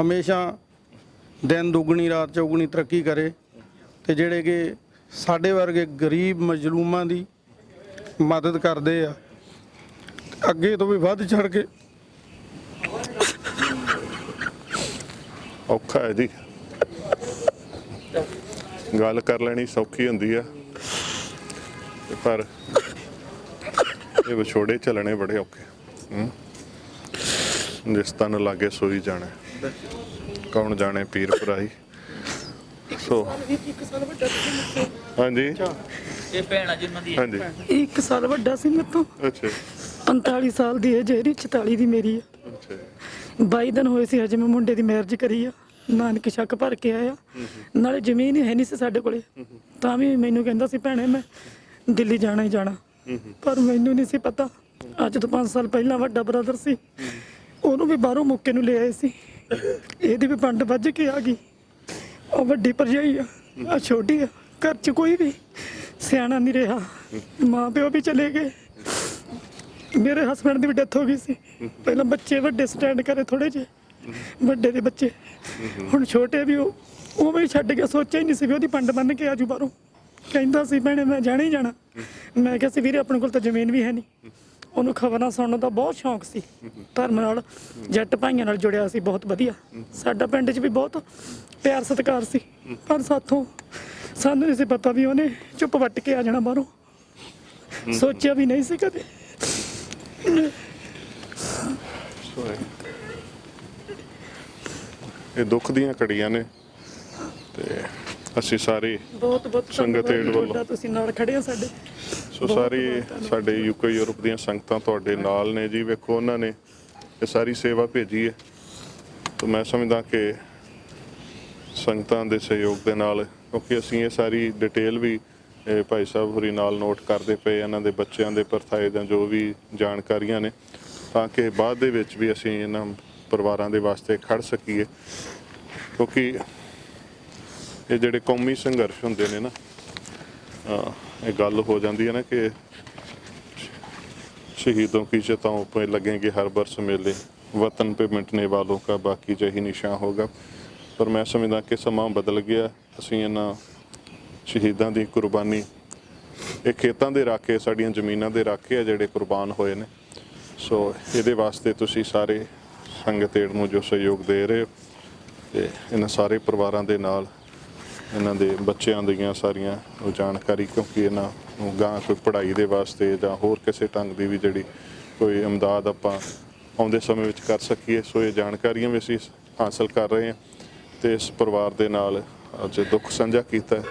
ਹਮੇਸ਼ਾ ਦਿਨ ਦੁੱਗਣੀ ਰਾਤ ਚੌਗੁਣੀ ਤਰੱਕੀ ਕਰੇ, ਤੇ ਜਿਹੜੇ ਕਿ ਸਾਡੇ ਵਰਗੇ ਗਰੀਬ ਮਜ਼ਲੂਮਾਂ ਦੀ ਮਦਦ ਕਰਦੇ ਆ, ਅੱਗੇ ਤੋਂ ਵੀ ਵੱਧ ਚੜ੍ਹ ਕੇ। ਔਖਾ ਹੈ ਜੀ, ਗੱਲ ਕਰ ਲੈਣੀ ਸੌਖੀ ਹੁੰਦੀ ਆ, ਪਰ ਇਹ ਵਿਛੋੜੇ ਚੱਲਣੇ ਬੜੇ ਔਖੇ। ਜਿਸ ਤਨ ਲਾਗੇ ਸੋਈ ਜਾਣਾ, ਕੌਣ ਜਾਣੇ ਪੀਰ ਭਰਾਈ। ਸੋ ਹਾਂਜੀ, ਇਹ ਭੈਣ ਆ ਜਿਨ੍ਹਾਂ ਦੀ ਹਾਂਜੀ 1 ਸਾਲ ਵੱਡਾ ਸੀ ਮੇਰੇ ਤੋਂ। ਅੱਛਾ 45 ਸਾਲ ਦੀ ਏਜ ਇਹਦੀ, 44 ਦੀ ਮੇਰੀ ਆ। ਅੱਛਾ 22 ਦਿਨ ਹੋਏ ਸੀ ਹਜੇ ਮੈਂ ਮੁੰਡੇ ਦੀ ਮੈਰਿਜ ਕਰੀ ਆ। ਨਾਨਕੇ ਸ਼ੱਕ ਭਰ ਕੇ ਆਇਆ, ਨਾਲੇ ਜ਼ਮੀਨ ਹੀ ਹੈ ਨਹੀਂ ਸੀ ਸਾਡੇ ਕੋਲੇ, ਤਾਂ ਵੀ ਮੈਨੂੰ ਕਹਿੰਦਾ ਸੀ ਭੈਣੇ ਮੈਂ ਦਿੱਲੀ ਜਾਣਾ ਹੀ ਜਾਣਾ, ਪਰ ਮੈਨੂੰ ਨਹੀਂ ਸੀ ਪਤਾ। ਅੱਜ ਤੋਂ 5 ਸਾਲ ਪਹਿਲਾਂ ਵੱਡਾ ਬ੍ਰਦਰ ਸੀ, ਉਹਨੂੰ ਵੀ ਬਾਹਰੋਂ ਮੌਕੇ ਨੂੰ ਲੈ ਆਏ ਸੀ, ਇਹਦੀ ਵੀ ਪੰਡ ਵੱਜ ਕੇ ਆ ਗਈ। ਉਹ ਵੱਡੀ ਭਰਜਾਈ ਆ ਛੋਟੀ ਆ, ਘਰ 'ਚ ਕੋਈ ਵੀ ਸਿਆਣਾ ਨਹੀਂ ਰਿਹਾ, ਮਾਂ ਪਿਓ ਵੀ ਚਲੇ ਗਏ। ਮੇਰੇ ਹਸਬੰਡ ਦੀ ਵੀ ਡੈਥ ਹੋ ਗਈ ਸੀ। ਪਹਿਲਾਂ ਬੱਚੇ ਵੱਡੇ ਸਟੈਂਡ ਕਰੇ ਥੋੜੇ ਜਿਹੇ, ਵੱਡੇ ਦੇ ਬੱਚੇ, ਹੁਣ ਛੋਟੇ ਵੀ ਉਹ ਵੀ ਛੱਡ ਗਿਆ। ਸੋਚਿਆ ਹੀ ਨਹੀਂ ਸੀ ਵੀ ਉਹਦੀ ਪੰਡ ਬੰਨ ਕੇ ਆਜੂ ਬਾਹਰੋਂ। ਕਹਿੰਦਾ ਸੀ ਭੈਣੇ ਮੈਂ ਜਾਣਾ ਹੀ ਜਾਣਾ। ਮੈਂ ਕਿਹਾ ਸੀ ਵੀਰੇ ਆਪਣੇ ਕੋਲ ਤਾਂ ਜ਼ਮੀਨ ਵੀ ਹੈ ਨਹੀਂ। ਉਹਨੂੰ ਖਬਰਾਂ ਸੁਣਨ ਦਾ ਬਹੁਤ ਸ਼ੌਂਕ ਸੀ, ਧਰਮ ਨਾਲ ਜੱਟ ਭਾਈਆਂ ਨਾਲ ਜੁੜਿਆ ਸੀ ਬਹੁਤ ਵਧੀਆ। ਸਾਡਾ ਪਿੰਡ 'ਚ ਵੀ ਬਹੁਤ ਪਿਆਰ ਸਤਿਕਾਰ ਸੀ, ਪਰ ਸਾਨੂੰ ਨਹੀਂ ਸੀ ਪਤਾ ਵੀ ਉਹਨੇ ਚੁੱਪ ਵੱਟ ਕੇ ਆ ਜਾਣਾ ਬਾਹਰੋਂ। ਸੋਚਿਆ ਵੀ ਨਹੀਂ ਸੀ ਕਦੇ। ਇਹ ਦੁੱਖ ਦੀਆਂ ਘੜੀਆਂ ਨੇ, ਤੇ ਅਸੀਂ ਸਾਰੇ ਬਹੁਤ ਸੰਗਤ ਏਡ ਵੱਲੋਂ ਤੁਸੀਂ ਨਾਲ ਖੜੇ ਹੋ ਸਾਡੇ। ਸੋ ਸਾਰੀ ਸਾਡੇ UK ਯੂਰਪ ਦੀਆਂ ਸੰਗਤਾਂ ਤੁਹਾਡੇ ਨਾਲ ਨੇ ਜੀ। ਵੇਖੋ ਉਹਨਾਂ ਨੇ ਇਹ ਸਾਰੀ ਸੇਵਾ ਭੇਜੀ ਹੈ, ਤਾਂ ਮੈਂ ਸਮਝਦਾ ਕਿ ਸੰਗਤਾਂ ਦੇ ਸਹਿਯੋਗ ਦੇ ਨਾਲ, ਕਿਉਂਕਿ ਅਸੀਂ ਇਹ ਸਾਰੀ ਡਿਟੇਲ ਵੀ ਭਾਈ ਸਾਹਿਬ ਹੋਰੀ ਨਾਲ ਨੋਟ ਕਰਦੇ ਪਏ, ਇਹਨਾਂ ਦੇ ਬੱਚਿਆਂ ਦੇ ਪਰਥਾਏ ਦੀਆਂ ਜੋ ਵੀ ਜਾਣਕਾਰੀਆਂ ਨੇ, ਤਾਂ ਕਿ ਬਾਅਦ ਦੇ ਵਿੱਚ ਵੀ ਅਸੀਂ ਇਹਨਾਂ ਪਰਿਵਾਰਾਂ ਦੇ ਵਾਸਤੇ ਖੜ ਸਕੀਏ। ਕਿਉਂਕਿ ਇਹ ਜਿਹੜੇ ਕੌਮੀ ਸੰਘਰਸ਼ ਹੁੰਦੇ ਨੇ ਨਾ, ਇਹ ਗੱਲ ਹੋ ਜਾਂਦੀ ਹੈ ਨਾ ਕਿ शहीदों की चिताओं पे लगेंगे हर बरस मेले, वतन पे मिटने वालों का बाकी जही निशान होगा। पर मैं समझदा कि समा बदल गया। ਅਸੀਂ ਇਹਨਾਂ ਸ਼ਹੀਦਾਂ ਦੀ ਕੁਰਬਾਨੀ, ਇਹ ਖੇਤਾਂ ਦੇ ਰਾਖੇ, ਸਾਡੀਆਂ ਜ਼ਮੀਨਾਂ ਦੇ ਰਾਖੇ ਆ ਜਿਹੜੇ ਕੁਰਬਾਨ ਹੋਏ ਨੇ। ਸੋ ਇਹਦੇ ਵਾਸਤੇ ਤੁਸੀਂ ਸਾਰੇ ਸੰਗਤ ਏਡ ਨੂੰ ਜੋ ਸਹਿਯੋਗ ਦੇ ਰਹੇ ਹੋ, ਤੇ ਇਹਨਾਂ ਸਾਰੇ ਪਰਿਵਾਰਾਂ ਦੇ ਨਾਲ ਇਹਨਾਂ ਦੇ ਬੱਚਿਆਂ ਦੀਆਂ ਸਾਰੀਆਂ ਉਹ ਜਾਣਕਾਰੀ, ਕਿਉਂਕਿ ਇਹਨਾਂ ਨੂੰ ਗਾਂ ਕੋਈ ਪੜ੍ਹਾਈ ਦੇ ਵਾਸਤੇ ਜਾਂ ਹੋਰ ਕਿਸੇ ਢੰਗ ਦੀ ਵੀ ਜਿਹੜੀ ਕੋਈ ਇਮਦਾਦ ਆਪਾਂ ਆਉਂਦੇ ਸਮੇਂ ਵਿੱਚ ਕਰ ਸਕੀਏ। ਸੋ ਇਹ ਜਾਣਕਾਰੀਆਂ ਵੀ ਅਸੀਂ ਹਾਸਲ ਕਰ ਰਹੇ ਹਾਂ ਤੇ ਇਸ ਪਰਿਵਾਰ ਦੇ ਨਾਲ ਅੱਜ ਦੁੱਖ ਸਾਂਝਾ ਕੀਤਾ।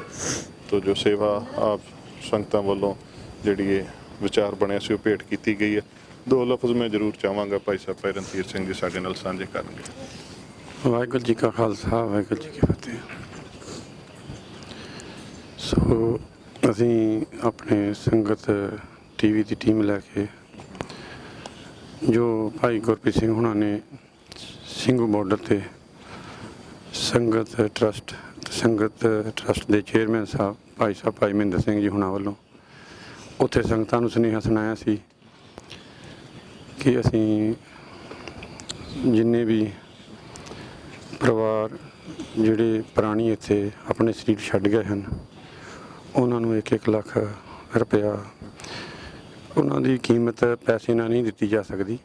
ਤੋ ਜੋ ਸੇਵਾ ਆਪ ਸੰਗਤਾਂ ਵੱਲੋਂ ਜਿਹੜੀ ਇਹ ਵਿਚਾਰ ਬਣਿਆ ਸੀ ਉਹ ਭੇਟ ਕੀਤੀ ਗਈ ਹੈ। ਦੋ ਲਫ਼ਜ਼ ਮੈਂ ਜ਼ਰੂਰ ਚਾਹਾਂਗਾ ਭਾਈ ਸਾਹਿਬ ਭਾਈ ਰਣਧੀਰ ਸਿੰਘ ਜੀ ਸਾਡੇ ਨਾਲ ਸਾਂਝੇ ਕਰਨਗੇ। ਵਾਹਿਗੁਰੂ ਜੀ ਕਾ ਖਾਲਸਾ, ਵਾਹਿਗੁਰੂ ਜੀ ਕੀ ਫਤਿਹ। ਸੋ ਅਸੀਂ ਆਪਣੇ ਸੰਗਤ ਟੀਵੀ ਦੀ ਟੀਮ ਲੈ ਕੇ ਜੋ ਭਾਈ ਗੁਰਪ੍ਰੀਤ ਸਿੰਘ ਹੁਣਾਂ ਨੇ ਸਿੰਘੂ ਬਾਰਡਰ ਤੇ ਸੰਗਤ ਟਰਸਟ ਦੇ ਚੇਅਰਮੈਨ ਸਾਹਿਬ ਭਾਈ ਮਹਿੰਦਰ ਸਿੰਘ ਜੀ ਹੁਣਾਂ ਵੱਲੋਂ ਉੱਥੇ ਸੰਗਤਾਂ ਨੂੰ ਸੁਨੇਹਾ ਸੁਣਾਇਆ ਸੀ ਕਿ ਅਸੀਂ ਜਿੰਨੇ ਵੀ ਪਰਿਵਾਰ ਜਿਹੜੇ ਪ੍ਰਾਣੀ ਇੱਥੇ ਆਪਣੇ ਸਰੀਰ ਛੱਡ ਗਏ ਹਨ ਉਹਨਾਂ ਨੂੰ 1-1 ਲੱਖ ਰੁਪਇਆ, ਉਹਨਾਂ ਦੀ ਕੀਮਤ ਪੈਸੇ ਨਾਲ ਨਹੀਂ ਦਿੱਤੀ ਜਾ ਸਕਦੀ।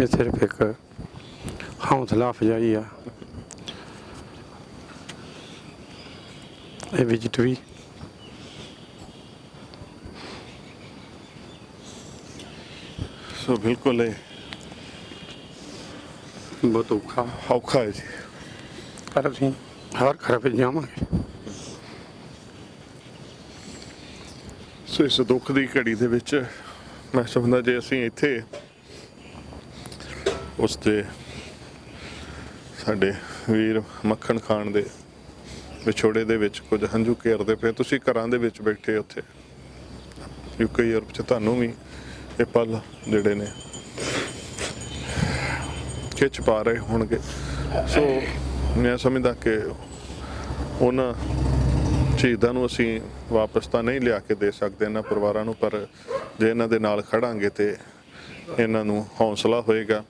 ਇਹ ਸਿਰਫ ਇੱਕ ਹੌਸਲਾ ਅਫਜ਼ਾਈ ਆ। ਇਹ ਵਿਜ਼ਿਟ ਵੀ ਸੋ ਬਿਲਕੁਲ ਇਹ ਬਹੁਤ ਔਖਾ ਹੈ ਜੀ, ਪਰ ਅਸੀਂ ਹਰ ਘਰ ਵਿੱਚ ਜਾਵਾਂਗੇ। ਸੋ ਇਸ ਦੁੱਖ ਦੀ ਘੜੀ ਦੇ ਵਿੱਚ ਮੈਂ ਸਮਝਦਾ ਜੇ ਅਸੀਂ ਇੱਥੇ ਉਸ ਦੇ ਸਾਡੇ ਵੀਰ ਮੱਖਣ ਖਾਨ ਦੇ ਵਿਛੋੜੇ ਦੇ ਵਿੱਚ ਕੁਝ ਹੰਝੂ ਘੇਰਦੇ ਪਏ, ਤੁਸੀਂ ਘਰਾਂ ਦੇ ਵਿੱਚ ਬੈਠੇ ਉੱਥੇ UK ਯੂਰਪ 'ਚ, ਤੁਹਾਨੂੰ ਵੀ ਇਹ ਪਲ ਜਿਹੜੇ ਨੇ ਖਿੱਚ ਪਾ ਰਹੇ ਹੋਣਗੇ। ਸੋ ਮੈਂ ਸਮਝਦਾ ਕਿ ਉਹਨਾਂ ਸ਼ਹੀਦਾਂ ਨੂੰ ਅਸੀਂ ਵਾਪਸ ਤਾਂ ਨਹੀਂ ਲਿਆ ਕੇ ਦੇ ਸਕਦੇ ਇਹਨਾਂ ਪਰਿਵਾਰਾਂ ਨੂੰ, ਪਰ ਜੇ ਇਹਨਾਂ ਦੇ ਨਾਲ ਖੜਾਂਗੇ ਤੇ ਇਹਨਾਂ ਨੂੰ ਹੌਸਲਾ ਹੋਏਗਾ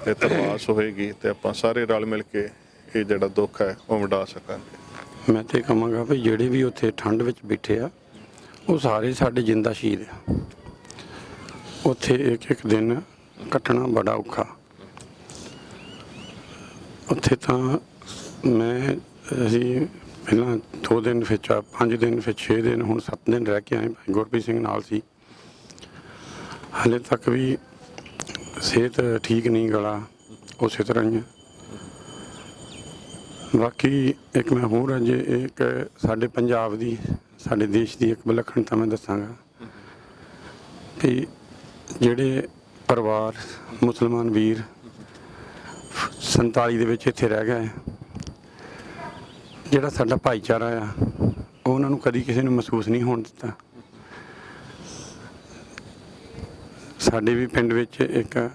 ਤੇ ਤਰਵਾਸ ਹੋਏਗੀ ਤੇ ਆਪਾਂ ਸਾਰੇ ਰਲ ਮਿਲ ਕੇ ਇਹ ਜਿਹੜਾ ਦੁੱਖ ਹੈ ਉਹ ਮਿਟਾ ਸਕਾਂਗੇ। ਮੈਂ ਤੇ ਕਹਾਂਗਾ ਵੀ ਜਿਹੜੇ ਵੀ ਉੱਥੇ ਠੰਡ ਵਿੱਚ ਬੈਠੇ ਆ ਉਹ ਸਾਰੇ ਸਾਡੇ ਜਿੰਦਾ ਸ਼ਹੀਦ ਆ। ਉੱਥੇ ਇੱਕ ਦਿਨ ਕੱਟਣਾ ਬੜਾ ਔਖਾ। ਉੱਥੇ ਤਾਂ ਅਸੀਂ ਪਹਿਲਾਂ 2 ਦਿਨ, ਫਿਰ 5 ਦਿਨ, ਫਿਰ 6 ਦਿਨ, ਹੁਣ 7 ਦਿਨ ਰਹਿ ਕੇ ਆਏ। ਭਾਈ ਗੁਰਪ੍ਰੀਤ ਸਿੰਘ ਨਾਲ ਸੀ। ਹਾਲੇ ਤੱਕ ਵੀ ਸਿਹਤ ਠੀਕ ਨਹੀਂ, ਗਲਾ ਉਸੇ ਤਰ੍ਹਾਂ ਹੀ ਹੈ। ਬਾਕੀ ਇੱਕ ਮੈਂ ਹੋਰ ਅੱਜ ਇੱਕ ਸਾਡੇ ਪੰਜਾਬ ਦੀ, ਸਾਡੇ ਦੇਸ਼ ਦੀ ਇੱਕ ਵਿਲੱਖਣਤਾ ਮੈਂ ਦੱਸਾਂਗਾ ਕਿ ਜਿਹੜੇ ਪਰਿਵਾਰ ਮੁਸਲਮਾਨ ਵੀਰ 47 ਦੇ ਵਿੱਚ ਇੱਥੇ ਰਹਿ ਗਏ, ਜਿਹੜਾ ਸਾਡਾ ਭਾਈਚਾਰਾ ਆ ਉਹ ਉਹਨਾਂ ਨੂੰ ਕਦੀ ਕਿਸੇ ਨੂੰ ਮਹਿਸੂਸ ਨਹੀਂ ਹੋਣ ਦਿੱਤਾ। ਸਾਡੇ ਵੀ ਪਿੰਡ ਵਿੱਚ ਇੱਕ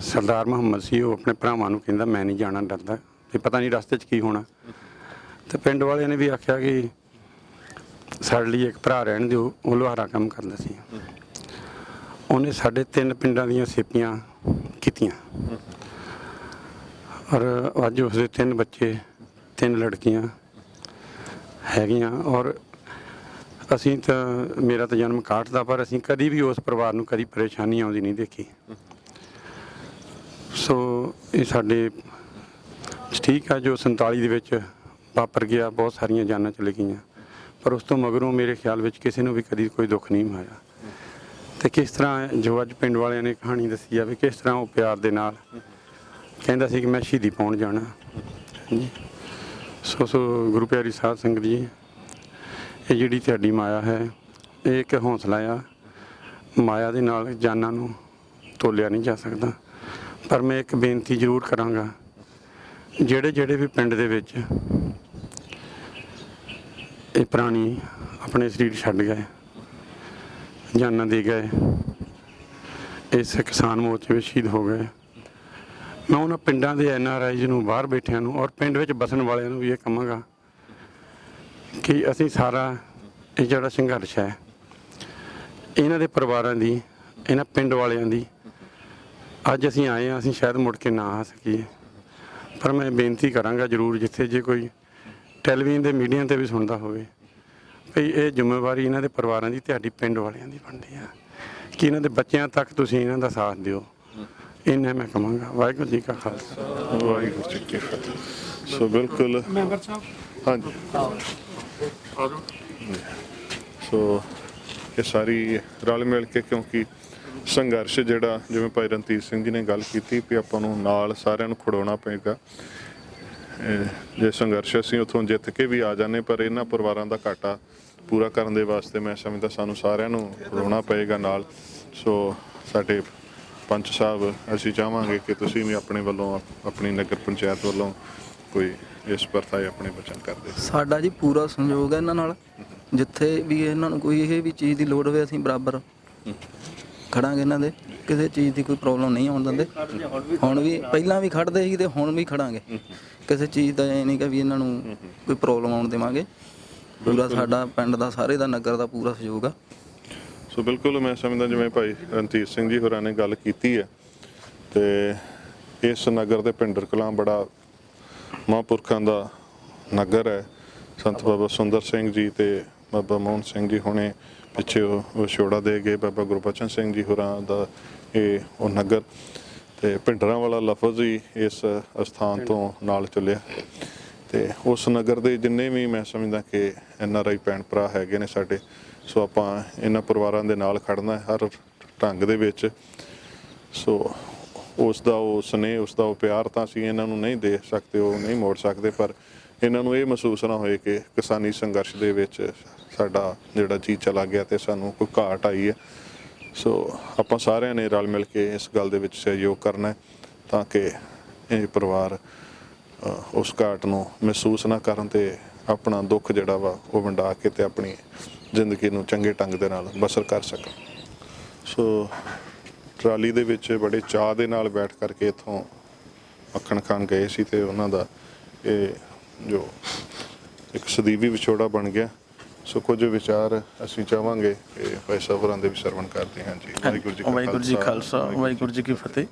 ਸਰਦਾਰ ਮੁਹੰਮਦ ਸੀ, ਉਹ ਆਪਣੇ ਭਰਾਵਾਂ ਨੂੰ ਕਹਿੰਦਾ ਮੈਂ ਨਹੀਂ ਜਾਣਾ, ਡਰਦਾ ਤੇ ਪਤਾ ਨਹੀਂ ਰਸਤੇ 'ਚ ਕੀ ਹੋਣਾ। ਤੇ ਪਿੰਡ ਵਾਲਿਆਂ ਨੇ ਵੀ ਆਖਿਆ ਕਿ ਸਾਡੇ ਲਈ ਇੱਕ ਭਰਾ ਰਹਿਣ ਦਿਓ। ਉਹ ਲੁਹਾਰਾ ਕੰਮ ਕਰਦਾ ਸੀ। ਉਹਨੇ ਸਾਡੇ 3 ਪਿੰਡਾਂ ਦੀਆਂ ਸੇਪੀਆਂ ਕੀਤੀਆਂ ਔਰ ਅੱਜ ਉਸਦੇ 3 ਬੱਚੇ, 3 ਲੜਕੀਆਂ ਹੈਗੀਆਂ। ਔਰ ਅਸੀਂ ਤਾਂ, ਮੇਰਾ ਤਾਂ ਜਨਮ 61 ਦਾ, ਪਰ ਅਸੀਂ ਕਦੀ ਵੀ ਉਸ ਪਰਿਵਾਰ ਨੂੰ ਕਦੀ ਪਰੇਸ਼ਾਨੀ ਆਉਂਦੀ ਨਹੀਂ ਦੇਖੀ। ਸੋ ਇਹ ਸਾਡੇ ਠੀਕ ਆ ਜੋ 47 ਦੇ ਵਿੱਚ ਵਾਪਰ ਗਿਆ, ਬਹੁਤ ਸਾਰੀਆਂ ਜਾਨਾਂ ਚਲੇ ਗਈਆਂ, ਪਰ ਉਸ ਤੋਂ ਮਗਰੋਂ ਮੇਰੇ ਖਿਆਲ ਵਿੱਚ ਕਿਸੇ ਨੂੰ ਵੀ ਕਦੀ ਕੋਈ ਦੁੱਖ ਨਹੀਂ ਹੋਇਆ। ਤੇ ਕਿਸ ਤਰ੍ਹਾਂ ਜੋ ਅੱਜ ਪਿੰਡ ਵਾਲਿਆਂ ਨੇ ਕਹਾਣੀ ਦੱਸੀ ਆ ਵੀ ਕਿਸ ਤਰ੍ਹਾਂ ਉਹ ਪਿਆਰ ਦੇ ਨਾਲ ਕਹਿੰਦਾ ਸੀ ਕਿ ਮੈਂ ਸ਼ਹੀਦੀ ਪਾਉਣ ਜਾਣਾ। ਸੋ ਗੁਰੂ ਪਿਆਰੀ ਸਾਧ ਸੰਗਤ ਜੀ, ਇਹ ਜਿਹੜੀ ਤੁਹਾਡੀ ਮਾਇਆ ਹੈ ਇਹ ਇੱਕ ਹੌਸਲਾ ਆ। ਮਾਇਆ ਦੇ ਨਾਲ ਜਾਨਾਂ ਨੂੰ ਤੋਲਿਆ ਨਹੀਂ ਜਾ ਸਕਦਾ। ਪਰ ਮੈਂ ਇੱਕ ਬੇਨਤੀ ਜ਼ਰੂਰ ਕਰਾਂਗਾ, ਜਿਹੜੇ ਵੀ ਪਿੰਡ ਦੇ ਵਿੱਚ ਇਹ ਪ੍ਰਾਣੀ ਆਪਣੇ ਸਰੀਰ ਛੱਡ ਗਏ, ਜਾਨਾਂ ਦੇ ਗਏ, ਇਸ ਕਿਸਾਨ ਮੋਰਚੇ ਵਿੱਚ ਸ਼ਹੀਦ ਹੋ ਗਏ, ਮੈਂ ਉਹਨਾਂ ਪਿੰਡਾਂ ਦੇ NRIs ਨੂੰ, ਬਾਹਰ ਬੈਠਿਆਂ ਨੂੰ ਔਰ ਪਿੰਡ ਵਿੱਚ ਬਸਣ ਵਾਲਿਆਂ ਨੂੰ ਵੀ ਇਹ ਕਹਾਂਗਾ ਕਿ ਅਸੀਂ ਸਾਰਾ ਇਹ ਜਿਹੜਾ ਸੰਘਰਸ਼ ਹੈ ਇਹਨਾਂ ਦੇ ਪਰਿਵਾਰਾਂ ਦੀ, ਇਹਨਾਂ ਪਿੰਡ ਵਾਲਿਆਂ ਦੀ ਅੱਜ ਅਸੀਂ ਆਏ ਹਾਂ, ਅਸੀਂ ਸ਼ਾਇਦ ਮੁੜ ਕੇ ਨਾ ਆ ਸਕੀਏ, ਪਰ ਮੈਂ ਬੇਨਤੀ ਕਰਾਂਗਾ ਜ਼ਰੂਰ, ਜਿੱਥੇ ਜੇ ਕੋਈ ਟੈਲੀਵਿਜ਼ਨ ਦੇ ਮੀਡੀਆ 'ਤੇ ਵੀ ਸੁਣਦਾ ਹੋਵੇ, ਭਈ ਇਹ ਜ਼ਿੰਮੇਵਾਰੀ ਇਹਨਾਂ ਦੇ ਪਰਿਵਾਰਾਂ ਦੀ, ਤੁਹਾਡੀ ਪਿੰਡ ਵਾਲਿਆਂ ਦੀ ਬਣਦੀ ਆ ਕਿ ਇਹਨਾਂ ਦੇ ਬੱਚਿਆਂ ਤੱਕ ਤੁਸੀਂ ਇਹਨਾਂ ਦਾ ਸਾਥ ਦਿਓ। ਇੰਨਾ ਮੈਂ ਕਹਾਂਗਾ। ਵਾਹਿਗੁਰੂ ਜੀ ਕਾ ਖਾਲਸਾ, ਵਾਹਿਗੁਰੂ ਜੀ ਕੀ ਫਤਿਹ। ਸੋ ਬਿਲਕੁਲ ਮੈਂਬਰ ਸਾਹਿਬ, ਹਾਂਜੀ, ਸੋ ਇਹ ਸਾਰੀ ਰਲ ਮਿਲ ਕੇ, ਕਿਉਂਕਿ ਸੰਘਰਸ਼ ਜਿਹੜਾ ਜਿਵੇਂ ਭਾਈ ਰਣਧੀਰ ਸਿੰਘ ਜੀ ਨੇ ਗੱਲ ਕੀਤੀ ਵੀ ਆਪਾਂ ਨੂੰ ਨਾਲ ਸਾਰਿਆਂ ਨੂੰ ਖੜਾਉਣਾ ਪਏਗਾ। ਜੇ ਸੰਘਰਸ਼ ਅਸੀਂ ਉੱਥੋਂ ਜਿੱਤ ਕੇ ਵੀ ਆ ਜਾਂਦੇ, ਪਰ ਇਹਨਾਂ ਪਰਿਵਾਰਾਂ ਦਾ ਘਾਟਾ ਪੂਰਾ ਕਰਨ ਦੇ ਵਾਸਤੇ ਮੈਂ ਸਮਝਦਾ ਸਾਨੂੰ ਸਾਰਿਆਂ ਨੂੰ ਖੜਾਉਣਾ ਪਏਗਾ ਨਾਲ। ਸੋ ਸਾਡੇ ਪੰਚ ਸਾਹਿਬ, ਅਸੀਂ ਚਾਹਾਂਗੇ ਕਿ ਤੁਸੀਂ ਵੀ ਆਪਣੇ ਵੱਲੋਂ, ਆਪਣੀ ਨਗਰ ਪੰਚਾਇਤ ਵੱਲੋਂ ਕੋਈ ਇਸ ਪ੍ਰਥਾਏ ਆਪਣੇ ਵਚਨ ਕਰਦੇ। ਸਾਡਾ ਜੀ ਪੂਰਾ ਸਹਿਯੋਗ ਹੈ ਇਹਨਾਂ ਨਾਲ, ਜਿੱਥੇ ਵੀ ਇਹਨਾਂ ਨੂੰ ਕੋਈ ਇਹ ਵੀ ਚੀਜ਼ ਦੀ ਲੋੜ ਹੋਵੇ ਅਸੀਂ ਬਰਾਬਰ ਖੜਾਂਗੇ ਇਹਨਾਂ ਦੇ, ਕਿਸੇ ਚੀਜ਼ ਦੀ ਕੋਈ ਪ੍ਰੋਬਲਮ ਨਹੀਂ ਆਉਣ ਦਿੰਦੇ। ਹੁਣ ਵੀ, ਪਹਿਲਾਂ ਵੀ ਖੜਦੇ ਸੀ ਤੇ ਹੁਣ ਵੀ ਖੜਾਂਗੇ, ਕਿਸੇ ਚੀਜ਼ ਦਾ ਇਹ ਨਹੀਂ ਕਿ ਵੀ ਇਹਨਾਂ ਨੂੰ ਕੋਈ ਪ੍ਰੋਬਲਮ ਆਉਣ ਦੇਵਾਂਗੇ। ਪੂਰਾ ਸਾਡਾ ਪਿੰਡ ਦਾ, ਸਾਰੇ ਦਾ, ਨਗਰ ਦਾ ਪੂਰਾ ਸਹਿਯੋਗ ਆ। ਸੋ ਬਿਲਕੁਲ ਮੈਂ ਸਮਝਦਾ ਜਿਵੇਂ ਭਾਈ ਰਣਧੀਰ ਸਿੰਘ ਜੀ ਹੋਰਾਂ ਨੇ ਗੱਲ ਕੀਤੀ ਹੈ, ਤੇ ਇਸ ਨਗਰ ਦੇ ਭਿੰਡਰ ਕਲਾਂ ਬੜਾ ਮਹਾਂਪੁਰਖਾਂ ਦਾ ਨਗਰ ਹੈ। ਸੰਤ ਬਾਬਾ ਸੁੰਦਰ ਸਿੰਘ ਜੀ ਤੇ ਬਾਬਾ ਮੋਹਨ ਸਿੰਘ ਜੀ ਹੁਣੇ ਪਿੱਛੇ ਉਹ ਵਿਛੋੜਾ ਦੇ ਗਏ, ਬਾਬਾ ਗੁਰਬਚਨ ਸਿੰਘ ਜੀ ਹੋਰਾਂ ਦਾ ਇਹ ਉਹ ਨਗਰ, ਤੇ ਭਿੰਡਰਾਂ ਵਾਲਾ ਲਫ਼ਜ਼ ਹੀ ਇਸ ਅਸਥਾਨ ਤੋਂ ਨਾਲ ਚੱਲਿਆ। ਤੇ ਉਸ ਨਗਰ ਦੇ ਜਿੰਨੇ ਵੀ ਮੈਂ ਸਮਝਦਾ ਕਿ NRI ਭੈਣ ਭਰਾ ਹੈਗੇ ਨੇ ਸਾਡੇ, ਸੋ ਆਪਾਂ ਇਹਨਾਂ ਪਰਿਵਾਰਾਂ ਦੇ ਨਾਲ ਖੜਨਾ ਹਰ ਢੰਗ ਦੇ ਵਿੱਚ। ਸੋ ਉਸ ਦਾ ਉਹ ਸਨੇਹ, ਉਸ ਦਾ ਉਹ ਪਿਆਰ ਤਾਂ ਅਸੀਂ ਇਹਨਾਂ ਨੂੰ ਨਹੀਂ ਦੇ ਸਕਦੇ, ਉਹ ਨਹੀਂ ਮੋੜ ਸਕਦੇ, ਪਰ ਇਹਨਾਂ ਨੂੰ ਇਹ ਮਹਿਸੂਸ ਨਾ ਹੋਏ ਕਿ ਕਿਸਾਨੀ ਸੰਘਰਸ਼ ਦੇ ਵਿੱਚ ਸਾਡਾ ਜਿਹੜਾ ਜੀ ਚਲਾ ਗਿਆ ਤੇ ਸਾਨੂੰ ਕੋਈ ਘਾਟ ਆਈ ਹੈ। ਸੋ ਆਪਾਂ ਸਾਰਿਆਂ ਨੇ ਰਲ ਮਿਲ ਕੇ ਇਸ ਗੱਲ ਦੇ ਵਿੱਚ ਸਹਿਯੋਗ ਕਰਨਾ ਹੈ ਤਾਂ ਕਿ ਇਹ ਪਰਿਵਾਰ ਉਸ ਘਾਟ ਨੂੰ ਮਹਿਸੂਸ ਨਾ ਕਰਨ ਤੇ ਆਪਣਾ ਦੁੱਖ ਜਿਹੜਾ ਵਾ ਉਹ ਵੰਡਾ ਕੇ ਤੇ ਆਪਣੀ ਜ਼ਿੰਦਗੀ ਨੂੰ ਚੰਗੇ ਢੰਗ ਦੇ ਨਾਲ ਬਸਰ ਕਰ ਸਕਣ। ਸੋ ਟਰਾਲੀ ਦੇ ਵਿੱਚ ਬੜੇ ਚਾਅ ਦੇ ਨਾਲ ਬੈਠ ਕਰਕੇ ਇੱਥੋਂ ਮੱਖਣ ਖਾਨ ਗਏ ਸੀ ਤੇ ਉਹਨਾਂ ਦਾ ਇਹ ਜੋ ਇੱਕ ਸਦੀਵੀ ਵਿਛੋੜਾ ਬਣ ਗਿਆ। ਸੋ ਕੁਝ ਵਿਚਾਰ ਅਸੀਂ ਚਾਹਾਂਗੇ ਕਿ ਭਾਈ ਸਾਹਿਬ ਹੋਰਾਂ ਦੇ ਵੀ ਸਰਵਣ ਕਰਦੇ ਹਾਂ ਜੀ। ਵਾਹਿਗੁਰੂ ਜੀ ਖਾਲਸਾ, ਵਾਹਿਗੁਰੂ ਜੀ ਕੀ ਫਤਿਹ।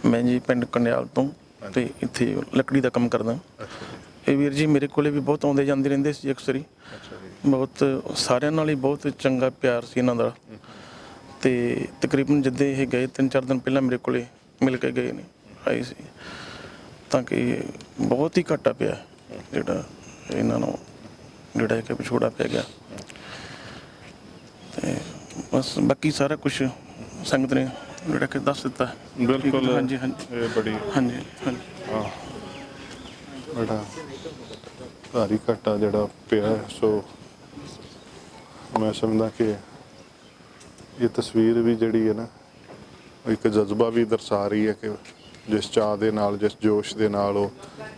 ਮੈਂ ਜੀ ਪਿੰਡ ਕੰਡਿਆਲ ਤੋਂ ਤੇ ਇੱਥੇ ਲੱਕੜੀ ਦਾ ਕੰਮ ਕਰਦਾ। ਇਹ ਵੀਰ ਜੀ ਮੇਰੇ ਕੋਲੇ ਵੀ ਬਹੁਤ ਆਉਂਦੇ ਜਾਂਦੇ ਰਹਿੰਦੇ ਸੀ ਅਕਸਰ ਹੀ, ਬਹੁਤ ਸਾਰਿਆਂ ਨਾਲ ਹੀ ਬਹੁਤ ਚੰਗਾ ਪਿਆਰ ਸੀ ਇਹਨਾਂ ਦਾ। ਤੇ ਤਕਰੀਬਨ ਜਿੱਦੇ ਇਹ ਗਏ 3-4 ਦਿਨ ਪਹਿਲਾਂ ਮੇਰੇ ਕੋਲੇ ਮਿਲ ਕੇ ਗਏ ਨੇ, ਆਏ ਸੀ, ਤਾਂ ਕਿ ਬਹੁਤ ਹੀ ਘਾਟਾ ਪਿਆ ਜਿਹੜਾ ਇਹਨਾਂ ਨੂੰ, ਜਿਹੜਾ ਕਿ ਵਿਛੋੜਾ ਪੈ ਗਿਆ। ਤੇ ਬਸ ਬਾਕੀ ਸਾਰਾ ਕੁਝ ਸੰਗਤ ਨੇ ਜਿਹੜਾ ਕਿ ਦੱਸ ਦਿੱਤਾ। ਬਿਲਕੁਲ, ਹਾਂਜੀ ਹਾਂਜੀ, ਇਹ ਬੜੀ ਹਾਂਜੀ ਹਾਂਜੀ, ਬੜਾ ਭਾਰੀ ਘਾਟਾ ਜਿਹੜਾ ਪਿਆ। ਸੋ ਮੈਂ ਸਮਝਦਾ ਕਿ ਇਹ ਤਸਵੀਰ ਵੀ ਜਿਹੜੀ ਹੈ ਨਾ, ਇੱਕ ਜਜ਼ਬਾ ਵੀ ਦਰਸਾ ਰਹੀ ਹੈ ਕਿ ਜਿਸ ਚਾਅ ਦੇ ਨਾਲ, ਜਿਸ ਜੋਸ਼ ਦੇ ਨਾਲ ਉਹ